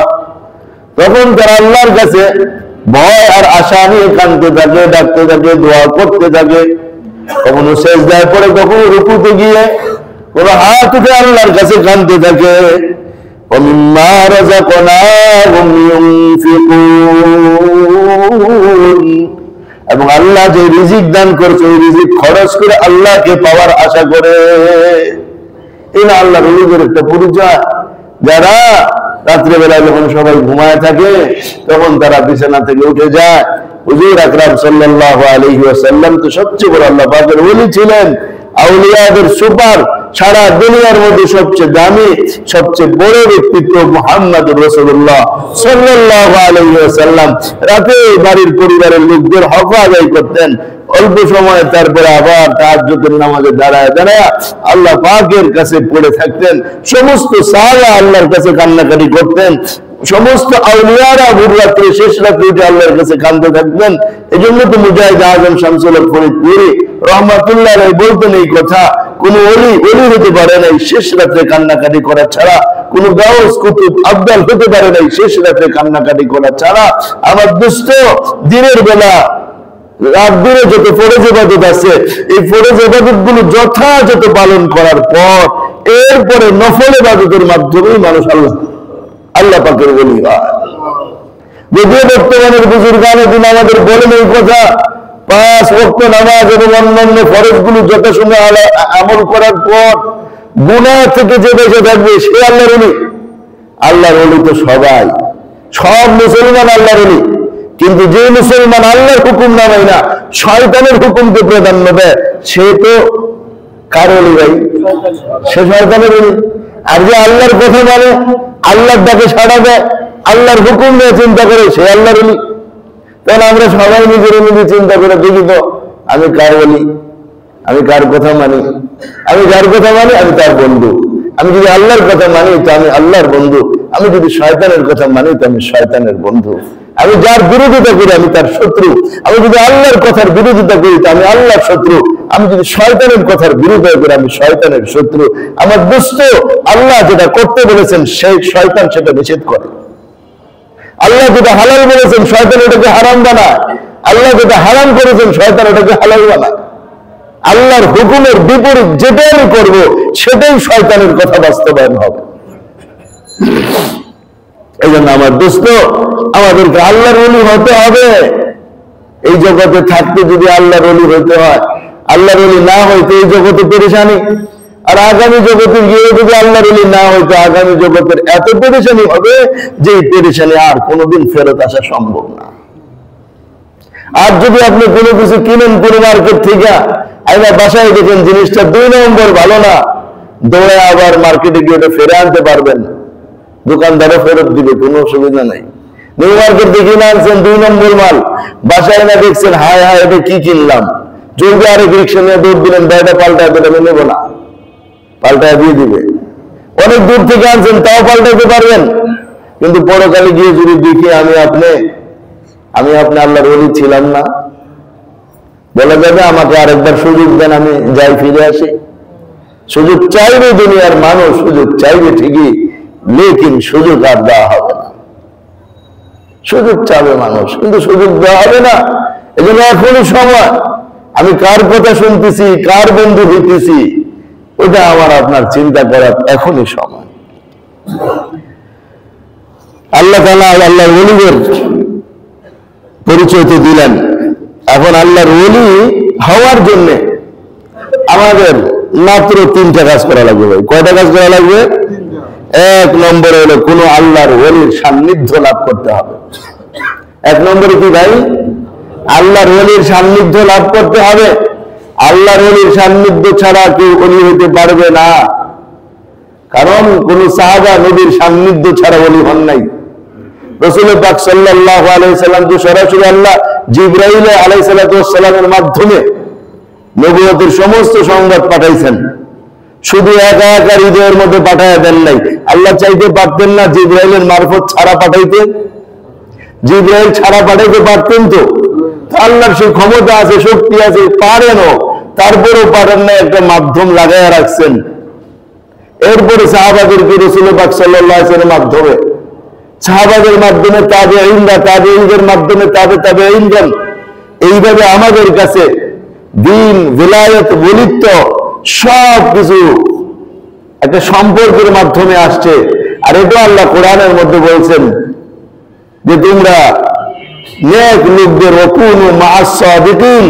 তখন তারা আল্লাহর কাছে ভয় আর আশা নিয়ে কাঁদতে থাকে, ডাকতে থাকে, দোয়া করতে থাকে। কখনো সেজদায় পড়ে, কখনো রুকুতে গিয়ে, কোনো হাত উঠে আল্লাহর কাছে কাঁদতে থাকে। وَمِمَّا رَزَقْنَاهُمْ يُنْفِقُونَ, এবং আল্লাহ যে রিজিক দান করছে ওই রিজিক খরচ করে আল্লাহকে পাওয়ার আশা করে। এই না আল্লাহর ওলিদের একটা পরিচয়। যারা রাত্রেবেলায় যখন সবাই ঘুমায় থাকে তখন তারা বিছানা থেকে উঠে যায়। হুজুর আকরাম সাল্লাল্লাহু আলাইহি ওয়াসাল্লাম তো সবচেয়ে বড় আল্লাহ পাকের ওলি ছিলেন, আউলিয়াদের সুপার। সারা দুনিয়ার মধ্যে সবচেয়ে দামি, সবচেয়ে বড় ব্যক্তিত্ব মুহাম্মদুর রাসূলুল্লাহ সাল্লাল্লাহু আলাইহি ওয়াসাল্লাম রাতে বাড়ির পরিবারের লোকদের হক আদায় করতেন। অল্প সময় তারপরে আবার তাহাজ্জুদের নামাজে দাঁড়ায় দাঁড়ায় আল্লাহ পাকের কাছে পড়ে থাকতেন। সমস্ত সাহাবা আল্লাহর কাছে কান্নাকাটি করতেন। সমস্ত আউলিয়ারা ভোর রাত্রে শেষ রাত্রে উঠে আল্লাহর কাছে কাঁদতে থাকবেন। এই জন্য তো মুজাহিদ আজম শামসুল হক ফরিদপুরি রহমাতুল্লাহ আলাইহি বলতেন এই কথা, কোন ওলি হতে পারে নাই শেষ রাত্রে কান্নাকাটি করা ছাড়া, কোন গাউস কুতুব আবদাল হতে পারে নাই শেষ রাত্রে কান্নাকাটি করা ছাড়া। আমার দোস্ত, দিনের বেলা রাত দিনে যত ফরজ ইবাদত আছে, এই ফরজ ইবাদত গুলো যথাযথ পালন করার পর এরপরে নফল ইবাদতের মাধ্যমেই মানুষ আল্লাহ পাকের ওলি হয়। যদিও বর্তমানের বুজুর্গানে দিন আমাদের বলেন এই কথা, 5 ওয়াক্ত নামাজ এবং অন্যান্য ফরজ গুলো যথাসময়ে আমল করার পর গুনাহ থেকে যে বেঁচে থাকবে সে আল্লাহর ওলি। আল্লাহর ওলি তো সবাই, সব মুসলমান আল্লাহর ওলি। কিন্তু যে মুসলমান আল্লাহর হুকুম না মানে না, শয়তানের হুকুমকে প্রাধান্য দেয়, সে তো কার ওলি ভাই? সে শয়তানের ওলি। আর যে আল্লাহর কথা মানে, আল্লাহর ডাকে সাড়া দেয়, আল্লাহর হুকুম নিয়ে চিন্তা করে, সে আল্লাহর ওলি। তাহলে আমরা সবাই নিজের নিজে চিন্তা করে দেখি তো, আমি কার ওলি, আমি কার কথা মানি? আমি যার কথা মানি আমি তার বন্ধু। আমি যদি আল্লাহর কথা মানি তো আমি আল্লাহর বন্ধু, আমি যদি শয়তানের কথা মানি তো আমি শয়তানের বন্ধু। আমি যার বিরোধিতা করি আমি তার শত্রু। আমি যদি আল্লাহর কথার বিরোধিতা করি তো আমি আল্লাহর শত্রু। আমি যদি শয়তানের কথার বিরোধিতা করি আমি শয়তানের শত্রু। আমার দোস্ত, আল্লাহ যেটা করতে বলেছেন সেই শয়তান সেটা নিষেধ করে। আল্লাহ যেটা হালাল বলেছেন শয়তান ওটাকে হারাম বানায়। আল্লাহ যেটা হারাম করেছেন শয়তান ওটাকে হালাল বানায়। আল্লাহর হুকুমের বিপরীত যেটাই আমি করবো সেটাই শয়তানের কথা বাস্তবায়ন হবে। এই জন্য আমার দোস্ত, আমাদেরকে আল্লাহর ওলি হতে হবে। এই জগতে থাকতে যদি আল্লাহর ওলি হতে হয়, আল্লাহর ওলি না হইতে এই জগতে পেরেশানি। আর আগামী জগতে গিয়ে যদি আল্লাহর ওলি না হইতো, আগামী জগতের এত পেরেশানি হবে যে এই পেরেশানি আর কোনোদিন ফেরত আসা সম্ভব না। আর যদি আপনি কোনো কিছু কিনেন কোনো মার্কেট থেকে, আইনা বাসায় দেখেন জিনিসটা 2 নম্বর ভালো না, দৌড়ে আবার মার্কেটে গিয়ে ওটা ফেরে আনতে পারবেন, দোকানদারও ফেরত দিবে, কোনো অসুবিধা নাই। নিউ মার্কেট দেখে না আনছেন 2 নম্বর মাল, বাসায় না দেখছেন হায় হায় এটা কি কিনলাম, জলদি আরেক রিক্সা নিয়ে দৌড় দিলেন, ব্যাগটা পাল্টায় দিলে আমি নেবো না, পাল্টায় দিয়ে দিবে। অনেক দূর থেকে আনছেন তাও পাল্টাইতে পারবেন, কিন্তু পরকালে গিয়ে যদি দেখি আমি আপনি আল্লাহর ওলি ছিলাম না, বলা যাবে আমাকে আরেকবার সুযোগ দেন, আমি যাই ফিরে আসি। সুযোগ চাইবে দুনিয়ার মানুষ, সুযোগ চাইবে ঠিকই, লেকিন সুযোগ আর দেওয়া হবে না। সুযোগ চাবে মানুষ, কিন্তু সুযোগ দেওয়া হবে না। এই জন্য এখনই সময়, আমি কার কথা শুনতেছি, কার বন্ধু হইতেছি, ওটা আমার আপনার চিন্তা করার এখনই সময়। আল্লাহ তাআলা আল্লাহর ওলিদের পরিচয় তো দিলেন। এখন আল্লাহর ওলি হওয়ার জন্য আমাদের মাত্র 3টা কাজ করা লাগবে ভাই। কয়টা কাজ করা লাগবে? 1 নম্বরে হলো কোন আল্লাহর ওলির সান্নিধ্য লাভ করতে হবে। 1 নম্বরে কি ভাই? আল্লাহর ওলির সান্নিধ্য লাভ করতে হবে। আল্লাহর ওলির সান্নিধ্য ছাড়া কেউ ওলি হতে পারবে না। কারণ কোন সাহাবা নবীর সান্নিধ্য ছাড়া ওলি হন নাই। রাসূল পাক সাল্লাল্লাহু আলাইহি সাল্লাম যে সরাসরি আল্লাহ জিবরাইল আলাইহিস সালামের মাধ্যমে নবুয়তের সমস্ত সংবাদ পাঠাইছেন, শুধু একা একা হৃদয়ের মধ্যে পাঠায়া দেন নাই। আল্লাহ চাইতে পারতেন না জিবরাইলের মারফত ছাড়া পাঠাইতে? জিবরাইল ছাড়া পাঠাইতে পারতেন তো? আল্লাহর সেই ক্ষমতা আছে, শক্তি আছে, পারেনও, তারপরেও পারেন না, একটা মাধ্যম লাগাইয়া রাখছেন। এরপরে সাহাবাদেরকে রাসূল পাক সাল্লাল্লাহু আলাইহি ওয়াসাল্লামের মাধ্যমে, সাহাবাদের মাধ্যমে তাবেঈনরা, তাবেঈনদের মাধ্যমে তাবেঈনগণ, এইভাবে আমাদের কাছে দ্বীন, ভিলায়াত, ওলিত্ব সব কিছু একটা সম্পর্কের মাধ্যমে আসছে। আর এটা আল্লাহ কোরআনের মধ্যে বলছেন যে তোমরা নেক লোকদের ওয়াকুনু মা'আস সাদিকিন,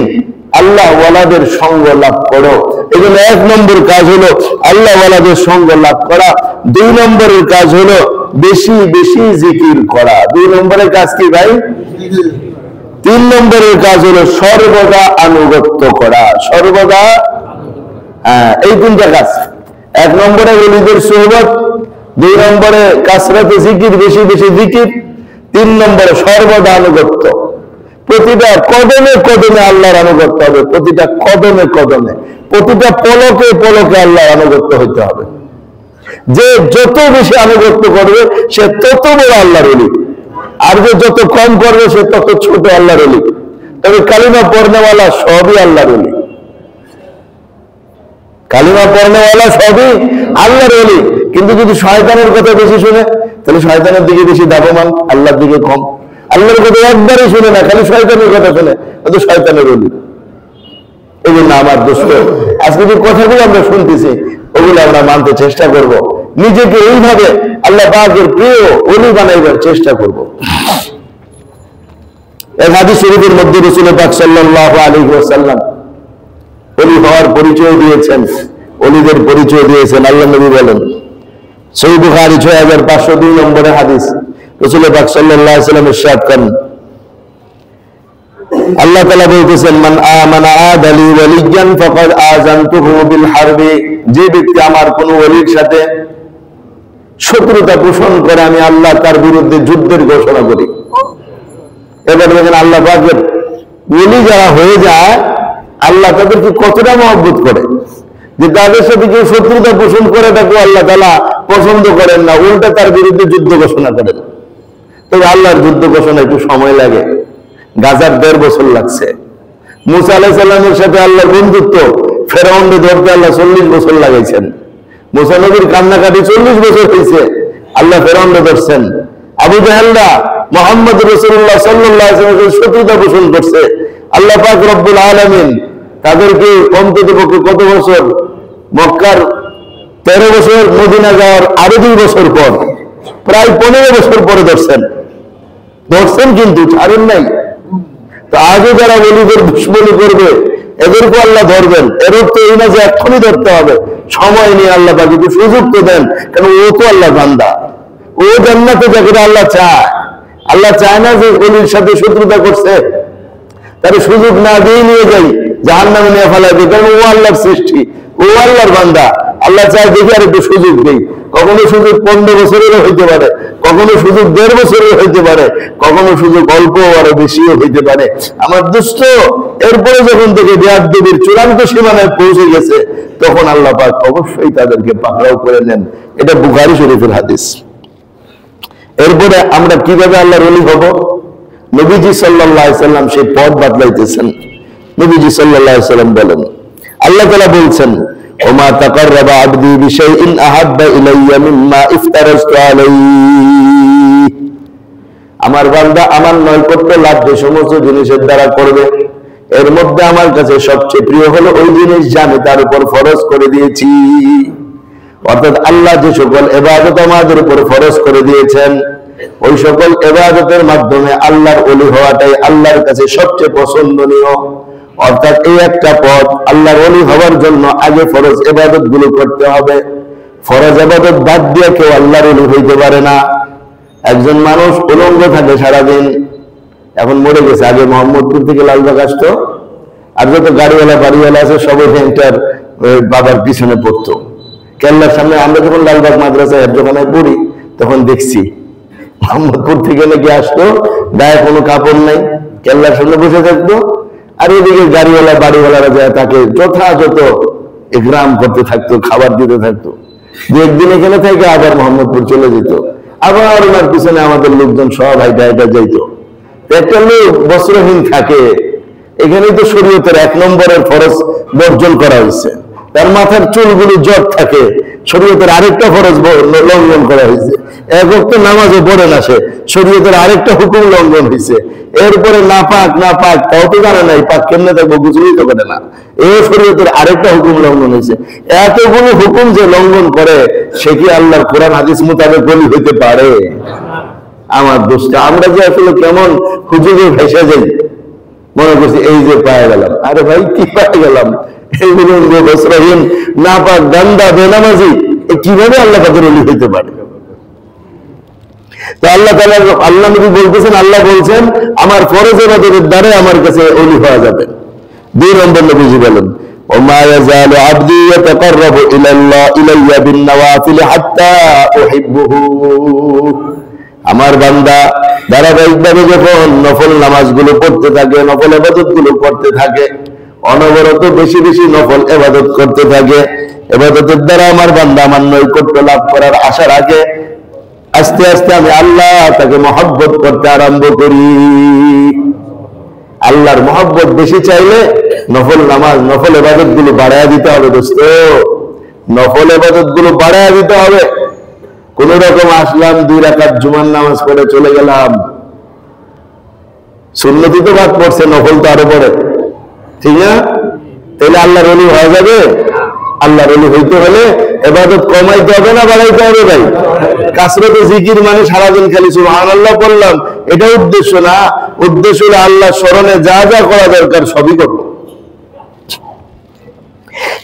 আল্লাহ ওয়ালাদের সঙ্গ লাভ করো। এজন্য 1 নম্বর কাজ হলো আল্লাহ ওয়ালাদের সঙ্গ লাভ করা। 2 নম্বরের কাজ হলো বেশি বেশি জিকির করা। 2 নম্বরের কাজ কি ভাই? 3 নম্বরের কাজ হলো সর্বদা আনুগত্য করা। সর্বদা, এই 3টা কাজ। 1 নম্বরে ওলিদের সুহবত, 2 নম্বরে কাসরাতে জিকির, বেশি বেশি জিকির, 3 নম্বরে সর্বদা আনুগত্য। প্রতিটা কদমে কদমে আল্লাহর আনুগত্য হবে, প্রতিটা কদমে কদমে, প্রতিটা পলকে পলকে আল্লাহর আনুগত্য হইতে হবে। যে যত বেশি আনুগত্য করবে সে তত বড় আল্লাহর ওলি, আর যে যত কম করবে সে তত ছোট আল্লাহর ওলি। তবে কালিমা পড়নেওয়ালা সবই আল্লাহর ওলি, কালিমা পড়নেওয়ালা সবই আল্লাহর ওলি। কিন্তু যদি শয়তানের কথা বেশি শুনে তাহলে শয়তানের দিকে বেশি দাবমান, আল্লাহর দিকে কম। আল্লাহর কথা একবারই শুনে না, খালি শয়তানের কথা শুনে, তো শয়তানের ওলি। এই জন্য আমার দোস্ত, আজকে যে কথাগুলো আমরা শুনতেছি ওগুলো আমরা মানতে চেষ্টা করব, নিজেকে এইভাবে আল্লাহ পাকের প্রিয় ওলি বানাইবার চেষ্টা করব। এক হাদিস শরীফের মধ্যে রাসূল পাক সাল্লাল্লাহু আলাইহি ওয়াসাল্লাম ওলি হওয়ার পরিচয় দিয়েছেন, ওলিদের পরিচয় দিয়েছেন। আল্লাহ নবী বলেন, সহিহ বুখারী 6502 নম্বরে হাদিস, রাসূল পাক সাল্লাল্লাহু আলাইহি ওয়াসাল্লাম ইরশাদ করেন, আল্লাহ তাআলা বলতেছেন, মান আমানা আদালি ওয়ালিয়ান ফাকাদ আযানতুহু বিল হারবি, যে ব্যক্তি আমার কোন ওলির সাথে শত্রুতা পোষণ করে আমি আল্লাহ তার বিরুদ্ধে যুদ্ধের ঘোষণা করি। এবার দেখেন আল্লাহ পাকের ওলি যারা হয়ে যায় আল্লাহ তাদেরকে কতটা মহব্বত করে, যে তাদের সাথে কেউ শত্রুতা পোষণ করে তাকে আল্লাহ তাআলা পছন্দ করেন না, উল্টা তার বিরুদ্ধে যুদ্ধ ঘোষণা করেন। তবে আল্লাহর যুদ্ধ ঘোষণা একটু সময় লাগে, গাজার 1.5 বছর লাগছে। মুসা আলাইহিস সালামের সাথে আল্লাহর বন্ধুত্ব, ফেরাউনকে ধরতে আল্লাহ 40 বছর লাগাইছেন। মুসা নবীর কান্নাকাটি 40 বছর হয়েছে, আল্লাহ ফেরাউনকে ধরছেন। আবু জাহেলরা মুহাম্মদ রাসূলুল্লাহ সাল্লাল্লাহু আলাইহি ওয়াসাল্লামের শত্রুতা পোষণ করছে, আল্লাহ পাক রব্বুল আলামিন তাদেরকে অন্ততপক্ষে কত বছর, মক্কার 13 বছর, মদিনা যাওয়ার আরো 2 বছর পর, প্রায় 15 বছর পরে ধরছেন কিন্তু ছাড়েন নাই। তো আজও যারা ওলিদের দুশমনি করবে এদেরকে আল্লাহ ধরবেন, এর অর্থ এই না যে এক্ষুনি ধরতে হবে, সময় নিয়ে আল্লাহ পাক একটু সুযোগ তো দেন, কারণ ও তো আল্লাহ বান্দা, ও জান্নাতে যাবে আল্লাহ চায়। আল্লাহ চায় না যে ওলির সাথে শত্রুতা করছে তার সুযোগ না দিয়ে নিয়ে যাই জাহান্নামে নিয়ে ফেলাই দিই, কারণ ও আল্লাহর সৃষ্টি, ও আল্লাহর বান্দা। আল্লাহ চায় দেখি আর একটু সুযোগ দেই। কখনো সুযোগ 15 বছরেরও হইতে পারে, কখনো সুযোগ 1.5 বছরের হইতে পারে, কখনো সুযোগ অল্প আরো বেশিও হইতে পারে। আমার দুষ্ট এরপরে যখন থেকে বেয়াদবির চূড়ান্ত সীমানায় পৌঁছে গেছে তখন আল্লাহ পাক অবশ্যই তাদেরকে পাকড়াও করে নেন। এটা বুখারী শরীফের হাদিস। এরপরে আমরা কিভাবে আল্লাহর ওলি হব? নবীজি সাল্লাল্লাহু আলাইহি সাল্লাম সেই পথ বাতলাইতেছেন। নবীজি সাল্লাল্লাহু আলাইহি সাল্লাম বলেন, আল্লাহ তাআলা বলছেন, ওমা তাকাররাবা আবদি বিশাইইন আহাব্বা ইলাইয়া মিম্মা ইফতারাজতু আলাইহি, আমার বান্দা আমার নৈকট্য লাভ যে সমস্ত জিনিসের দ্বারা করবে এর মধ্যে আমার কাছে সবচেয়ে প্রিয় হলো ওই জিনিস যা আমি তার উপর ফরজ করে দিয়েছি। অর্থাৎ আল্লাহ যে সকল ইবাদত আমাদের উপর ফরজ করে দিয়েছেন ওই সকল ইবাদতের মাধ্যমে আল্লাহর ওলি হওয়াটাই আল্লাহর কাছে সবচেয়ে পছন্দনীয়। অর্থাৎ এই একটা পথ, আল্লাহর ওলি হওয়ার জন্য আগে ফরজ ইবাদত গুলো করতে হবে। ফরজ ইবাদত বাদ দিয়ে কেউ আল্লাহর ওলি হইতে পারে না। একজন মানুষ উলঙ্গ থাকে সারাদিন, এখন মরে গেছে, আগে মোহাম্মদপুর থেকে লালবাগ আসতো, আর যত গাড়িওয়ালা বাড়িওয়ালা আছে সবাই ভ্যানটার বাবার পিছনে পড়তো। কেল্লার সামনে আমরা যখন লালবাগ মাদ্রাসায় যখন পড়ি তখন দেখছি মোহাম্মদপুর থেকে নাকি আসতো, গায়ে কোনো কাপড় নাই, কেল্লার সামনে বসে থাকতো, আর এদিকে গাড়িওয়ালা বাড়িওয়ালারা যায় তাকে যথাযথ ইকরাম করতে থাকতো, খাবার দিতে থাকতো। যে একদিন এখানে থেকে আবার মোহাম্মদপুর চলে যেত, আবার ওনার পিছনে আমাদের লোকজন সব হাইটা হাইটা যাইতো। একটা লোক বস্ত্রহীন থাকে, এখানেই তো শরীয়তের 1 নম্বরের ফরজ বর্জন করা হয়েছে। তার মাথার চুলগুলি জট থাকে, শরীয়তের আরেকটা ফরজ লঙ্ঘন করা হয়েছে। এক ওয়াক্ত নামাজও পড়ে না সে, শরীয়তের আরেকটা হুকুম লঙ্ঘন হয়েছে। এরপরে না পাক তাও তো জানে নাই, পাক কেমনে থাকবো বুঝলেই তো করে না, এই শরীয়তের আরেকটা হুকুম লঙ্ঘন হয়েছে। এতগুলো হুকুম যে লঙ্ঘন করে সে কি আল্লাহর কোরআন হাদিস মোতাবেক ওলি হইতে পারে? আমার দোষটা আমরা যে আসলে কেমন হুজুরে ভেসে যাই, মনে করছি এই যে পায়ে গেলাম। আরে ভাই কি পায়ে গেলাম? এইগুলো বস্ত্রহীন, না পাক, গান্দা, বেনামাজি, কিভাবে আল্লাহ পাকের ওলি হইতে পারে? তো আল্লাহ নবী বলতেছেন, আল্লাহ বলছেন আমার ফরজ ইবাদতের দ্বারা আমার কাছে ওলি হওয়া যাবে। 2 নম্বর নবীজি বলেন, ওমা ইয়াজালু আবদি ইয়াতাকাররাবু ইলাইয়া বিন-নওয়াফিল হাত্তা উহিব্বুহু, আমার বান্দা ধারাবাহিকভাবে যখন নফল নামাজগুলো পড়তে থাকে, নফল ইবাদতগুলো করতে থাকে, অনবরত বেশি বেশি নফল ইবাদত করতে থাকে, ইবাদতের দ্বারা আমার বান্দা আমার নৈকট্য লাভ করার আশা রাখে, আস্তে আস্তে আমি আল্লাহ তাকে মহব্বত করতে আরম্ভ করি। আল্লাহর মহব্বত বেশি চাইলে নফল নামাজ, নফল ইবাদত গুলো বাড়ায় দিতে হবে দোস্ত, নফল ইবাদত গুলো বাড়ায় দিতে হবে। কোন রকম আসলাম 2 রাকাত জুমার নামাজ পড়ে চলে গেলাম, সুন্নতি তো বাদ পড়ছে, নফল তো আরো পড়ে, ঠিক না? তাহলে আল্লাহর ওলি হয়ে যাবে? আল্লাহর ওলি হইতে হলে ইবাদত কমাইতে হবে না বাড়াইতে হবে ভাই? কাসরতে জিকির মানে সারাদিন খালি সুবহানাল্লাহ বললাম, এটা উদ্দেশ্য না। উদ্দেশ্য হলো আল্লাহর স্মরণে যা যা করা দরকার সবই করব।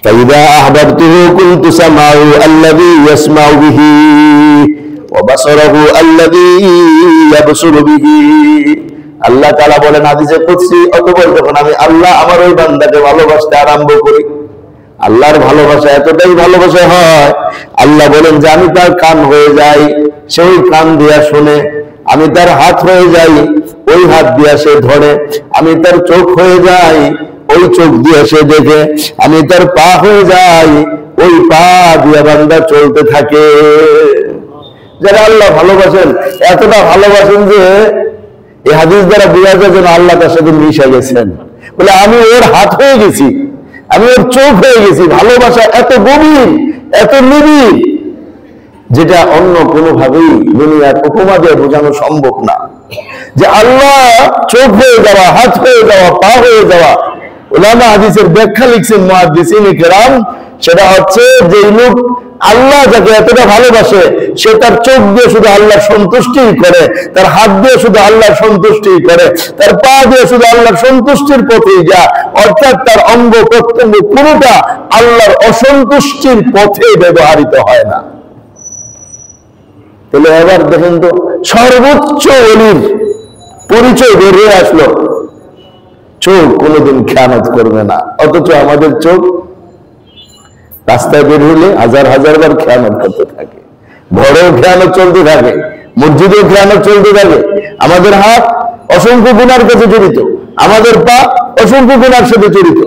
فإذا أحببته كنت سمعه الذي يسمع به وبصره الذي يبصر به। আল্লাহ তাআলা বলেন হাদিসে কুদসি, অতঃপর যখন আমি আল্লাহ আমার ওই বান্দাকে ভালোবাসতে আরম্ভ করি, আল্লাহর ভালোবাসা এতটাই ভালোবাসা হয়, আল্লাহ বলেন যে আমি তার কান হয়ে যাই, সেই কান দিয়া শুনে, আমি তার হাত হয়ে যাই, ওই হাত দিয়া সে ধরে, আমি তার চোখ হয়ে যাই, ওই চোখ দিয়ে সে দেখে, আমি তার পা হয়ে যাই, ওই পা দিয়ে বান্দা চলতে থাকে। যারা আল্লাহ ভালোবাসেন, এতটা ভালোবাসেন যে এই হাদিস দ্বারা বোঝা যায় যেন আল্লাহ তার সাথে মিশে গেছেন, বলে আমি ওর হাত হয়ে গেছি, আমি ওর চোখ হয়ে গেছি। ভালোবাসা এত গভীর, এত নিবিড়, যেটা অন্য কোনোভাবেই দুনিয়ার উপমা দিয়ে বোঝানো সম্ভব না। যে আল্লাহ চোখ হয়ে যাওয়া, হাত হয়ে যাওয়া, পা হয়ে যাওয়া। উলামা হাদিসের ব্যাখ্যা লিখছেন মুহাদ্দিসিনে কেরাম, সেটা হচ্ছে যে লোক আল্লাহ যাকে এতটা ভালোবাসে, সে তার চোখ দিয়ে শুধু আল্লাহর সন্তুষ্টি করে, তার হাত দিয়ে শুধু আল্লাহর সন্তুষ্টি করে, তার পা দিয়ে শুধু আল্লাহর সন্তুষ্টির পথেই যায়, অর্থাৎ তার অঙ্গ প্রত্যঙ্গ পুরোটা আল্লাহর অসন্তুষ্টির পথে ব্যবহৃত হয় না। তাহলে এবার দেখেন তো, সর্বোচ্চ ওলির পরিচয় বেরিয়ে আসলো, চোখ কোনোদিন খেয়ানত করবে না। অথচ আমাদের চোখ রাস্তায় বের হলে হাজার হাজার বার খেয়ানত করতে থাকে, ঘরেও খেয়ানত চলতে থাকে, মসজিদেও খেয়ানত চলতে থাকে। আমাদের হাত অসংখ্য গুনার কাছে জড়িত, আমাদের পা অসংখ্য গুনার সাথে জড়িত,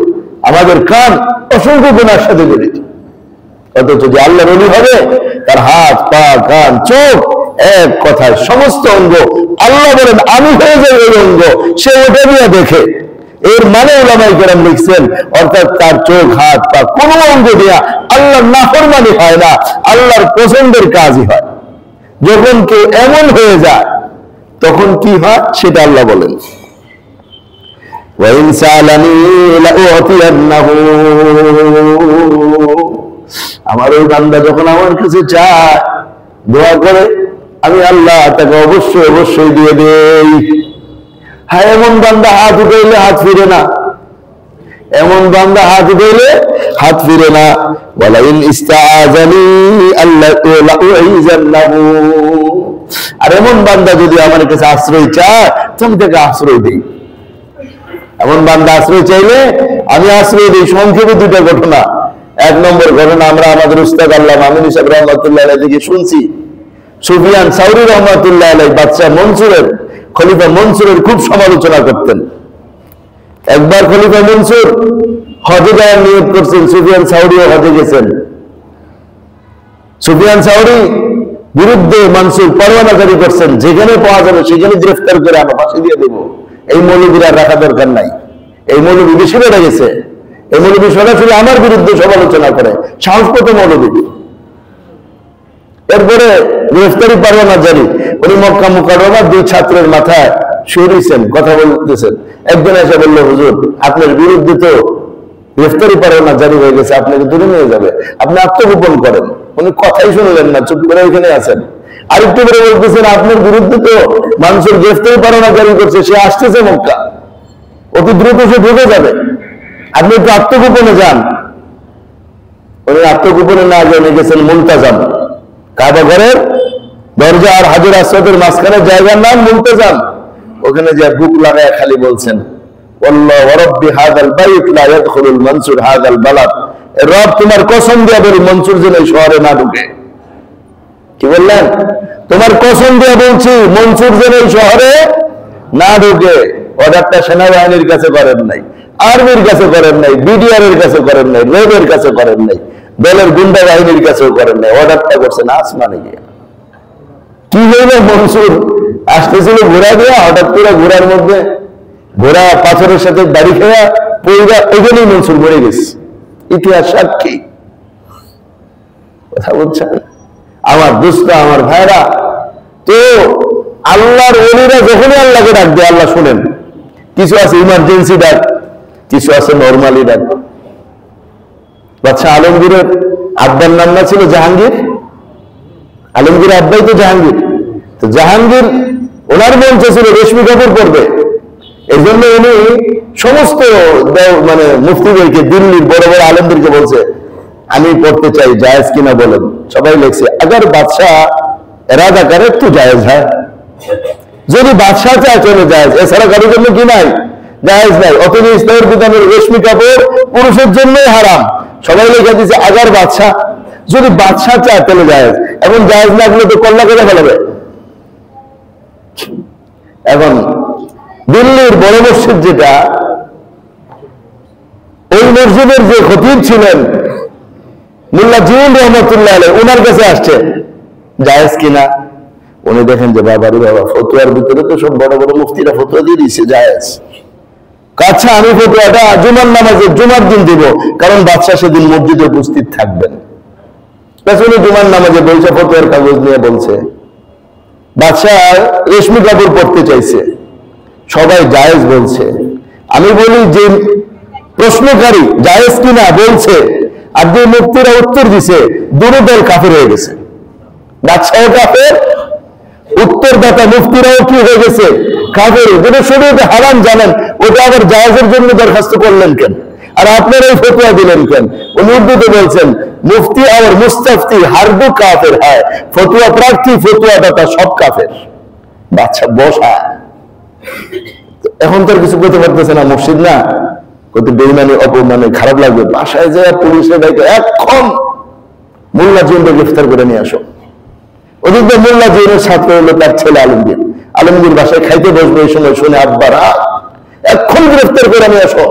আমাদের কান অসংখ্য গুনার সাথে জড়িত। অথচ যে আল্লাহর ওলি হবে, তার হাত, পা, কান, চোখ, এক কথায় সমস্ত অঙ্গ আল্লাহ বলেন আমি হয়ে যাই ওই অঙ্গ, সে ওটা নিয়ে দেখে। এর মানে উলামায়ে কেরাম লিখছেন, অর্থাৎ তার চোখ, হাত, পা কোনো অঙ্গ দিয়া আল্লাহর নাফরমানি হয় না, আল্লাহর পছন্দের কাজই হয়। যখন কেউ এমন হয়ে যায় তখন কি হয় সেটা আল্লাহ বলেন, ওয়াইন সালানি লাউতিয়ান্নাহু। আমার ওই বান্দা যখন আমার কাছে চায়, দোয়া করে, আমি আল্লাহ তাকে অবশ্যই অবশ্যই দিয়ে দেই। হ্যাঁ, এমন বান্দা হাত উঠাইলে হাত ফিরে না, এমন বান্দা হাত উঠাইলে হাত ফিরে না। ওয়ালাইন ইস্তাআযানি আল্লাহু লাউইযান্নাহু। আর এমন বান্দা যদি আমার কাছে আশ্রয় চায়, তুমি তাকে আশ্রয় দেই। এমন বান্দা আশ্রয় চাইলে আমি আশ্রয় দিই। সংক্ষেপে 2টা ঘটনা। 1 নম্বর ঘটনা, আমরা আমাদের উস্তাদ আল্লামা আমিন সাহেব রহমাতুল্লাহ আলাইহি থেকে শুনছি, সুফিয়ান সাউরি রহমাতুল্লাহ আলাইহি বাদশা মনসুরের, খলিফা মনসুরের খুব সমালোচনা করতেন। একবার খলিফা মনসুর হজে যাওয়ার নিয়ত করছেন, সুফিয়ান সাউরিও হজে গেছেন। সুফিয়ান সাউরি বিরুদ্ধে মনসুর পরোয়ানা জারি করছেন, যেখানে পাওয়া যাবে সেখানে গ্রেফতার করে আমরা ফাঁসি দিয়ে দেব। এই মৌলবীরা রাখা দরকার নাই, এই মৌলবী বেশি বেড়ে গেছে। এই মৌলবী সরাসরি আমার বিরুদ্ধে সমালোচনা করে, সাহসগত মৌলবী। এরপরে গ্রেফতারি পরোয়ানা জারি, উনি মক্কা মুকাররমার 2 ছাত্রের মাথায় শুয়েছেন, কথা বলতেছেন। একজন এসে বলল, হুজুর আপনার বিরুদ্ধে তো গ্রেফতারি পরোয়ানা জারি হয়ে গেছে, আপনাকে দূরে নিয়ে যাবে, আপনি আত্মগোপন করেন। উনি কথাই শুনলেন না, চুপ করে ওইখানে আছেন। আরেকটু করে বলতেছেন, আপনার বিরুদ্ধে তো মানুষের গ্রেফতারি পরোয়ানা জারি করছে, সে আসতেছে মক্কা, অতি দ্রুত সে ঢুকে যাবে, আপনি একটু আত্মগোপনে যান। উনি আত্মগোপনে না গিয়ে উনি গেছেন মুলতাজাম, কাবা ঘরের দরজা আর হাজর আসওয়াদের মাঝখানে জায়গার নাম মুলতাজাম। ওখানে যে বুক লাগায় খালি বলছেন, আল্লাহু ওয়া রাব্বি হাযাল বাইত লা ইয়াদখুলুল মানসুর হাযাল বালাদ। রব তোমার কসম দিয়ে বলি, মনসুর যেন এই শহরে না ঢুকে। কি বললেন? তোমার কসম দিয়ে বলছি, মনসুর যেন এই শহরে না ঢুকে। অর্ডারটা সেনাবাহিনীর কাছে করেন নাই, আর্মির কাছে করেন নাই, বিডিআর এর কাছে করেন নাই, রেবের কাছে করেন নাই, দলের গুন্ডা বাহিনীর কাছেও করেন নাই, অর্ডারটা করছেন আসমানে গিয়া। কি হইল, মনসুর আসতেছিল ঘোড়া দিয়া, হঠাৎ করে ঘোড়ার মধ্যে ঘোড়া পাথরের সাথে দাড়ি খেয়া পইরা ওইখানেই মনসুর মরে গেছে। ইতিহাস সাক্ষী। কথা বলছেন আমার দোস্ত, আমার ভাইরা। তো আল্লাহর ওলিরা যখনই আল্লাহকে ডাক দেয় আল্লাহ শুনেন। কিছু আছে ইমার্জেন্সি ডাক, কিছু আছে নর্মালি ডাক। বাদশা আলমগীরের আব্বার নাম না ছিল জাহাঙ্গীর? আলমগীর আব্বাই তো জাহাঙ্গীর। তো জাহাঙ্গীর ওনার মন ছিল রেশমি কাপড় পরবে, এই জন্য উনি সমস্ত মানে মুফতি বইকে দিল্লির বড় বড় আলমদেরকে বলছে আমি পড়তে চাই, জায়েজ কিনা বলেন। সবাই লিখছে আগার বাদশাহ এরাদা করে তো জায়েজ হয়, যদি বাদশাহ চায় চলে জায়েজ, এছাড়া কারোর জন্য কি নাই, জায়েজ নাই। অথচ ইসলামের বিধানের রেশমি কাপড় পুরুষের জন্যই হারাম। সবাই লিখে দিচ্ছে আগার বাদশাহ, যদি বাদশাহ চায় তাহলে জায়েজ, এখন জায়েজ না হলে তো কল্লা করে ফেলাবে। এখন দিল্লির বড় মসজিদ যেটা, ওই মসজিদের যে খতিব ছিলেন মোল্লা জিউল রহমতুল্লাহ আলাইহি, ওনার কাছে আসছে জায়েজ কিনা। উনি দেখেন যে বাবারি বাবা, ফতুয়ার ভিতরে তো সব বড় বড় মুফতিরা ফতুয়া দিয়ে দিচ্ছে জায়েজ। আচ্ছা আমি ফতুয়াটা জুমার নামাজে জুমার দিন দিব, কারণ বাদশা সেদিন মসজিদে উপস্থিত থাকবেন। উনি জুমার নামাজে বলছে, ফতুয়ার কাগজ নিয়ে বলছে বাদশা রেশমি কাপড় পরতে চাইছে, সবাই জায়েজ বলছে। আমি বলি যে প্রশ্নকারী জায়েজ কিনা বলছে, আর যে মুফতিরা উত্তর দিছে, দুটো দল কাফের হয়ে গেছে। বাদশাও কাফের, উত্তরদাতা মুফতিরাও কি হয়ে গেছে, কাফের। যেটা শরীয়তে হারাম জানেন, ওটা আবার জায়েজের জন্য দরখাস্ত করলেন কেন? আর আপনারা এই ফতোয়া দিলেন কেন? উনি উর্দুতে বলছেন মুফতি আর মুস্তাফতি হারদু কাফের হয়, ফতোয়া প্রার্থী ফতোয়া দাতা সব কাফের। বাচ্চা বসা এখন তো কিছু করতে পারতেছে না, মসজিদ না কত বেইমানি অপমানে খারাপ লাগবে। বাসায় যায় পুলিশের ডাকে এখন মোল্লা জিউলকে গ্রেফতার করে নিয়ে আসো। ওদিকে মোল্লা জিউলের ছাত্র হলো তার ছেলে আলমগীর। আলমগীর বাসায় খাইতে বসবে, এই সময় শুনে আব্বারা এখন গ্রেফতার করে নিয়ে আসো।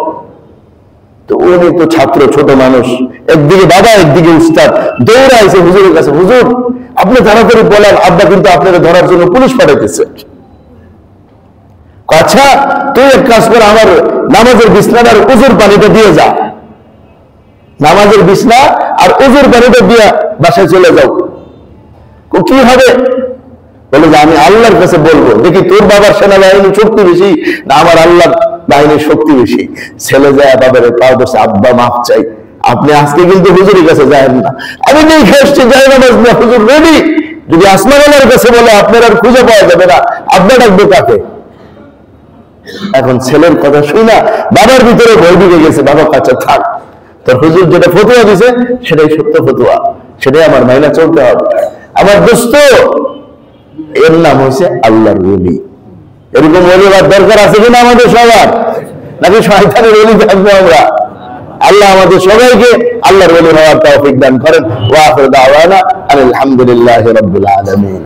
তো উনি তো ছাত্র, ছোট মানুষ, একদিকে বাবা একদিকে উস্তাদ, দৌড়া আইছে হুজুরের কাছে, হুজুর আপনি তাড়াতাড়ি বলেন, আব্বা কিন্তু আপনারা ধরার জন্য পুলিশ পাঠাইতেছে। আচ্ছা তুই এক কাজ করে, আমার নামাজের বিছনার উজুর পানিটা দিয়ে যা, নামাজের বিছনা আর উজুর পানিটা দিয়ে বাসায় চলে যাও। কি হবে? বলে যে আমি আল্লাহর কাছে বলবো, দেখি তোর বাবার সেনাবাহিনী শক্তি বেশি না আমার আল্লাহ বাহিনীর শক্তি বেশি। ছেলে যায় বাবার পাও বসে, আব্বা মাফ চাই, আপনি আজকে কিন্তু হুজুরের কাছে যাবেন না। আমি নেই খেয়েছি, যাই নামাজ না, হুজুর রেডি। যদি আসমান আল্লাহর কাছে বলে আপনার আর খুঁজে পাওয়া যাবে না, আব্বা ডাকবে কাকে? এখন ছেলের কথা শুই না, বাবার ভিতরে ভয় ঢুকে গেছে। বাবা কাছে থাক, তোর হুজুর যেটা ফতুয়া দিছে সেটাই সত্য ফতুয়া, সেটাই আমার মাইনা চলতে হবে। আমার দোস্ত, এর নাম হয়েছে আল্লাহর ওলি। এরকম ওলি হওয়ার দরকার আছে কিনা আমাদের সবার? নাকি শয়তানের ওলি থাকবো আমরা? আল্লাহ আমাদের সবাইকে আল্লাহর ওলি হওয়ার তৌফিক দান করেন। ওয়া আখিরু দাওয়ানা আলহামদুলিল্লাহি রাব্বিল আলামিন।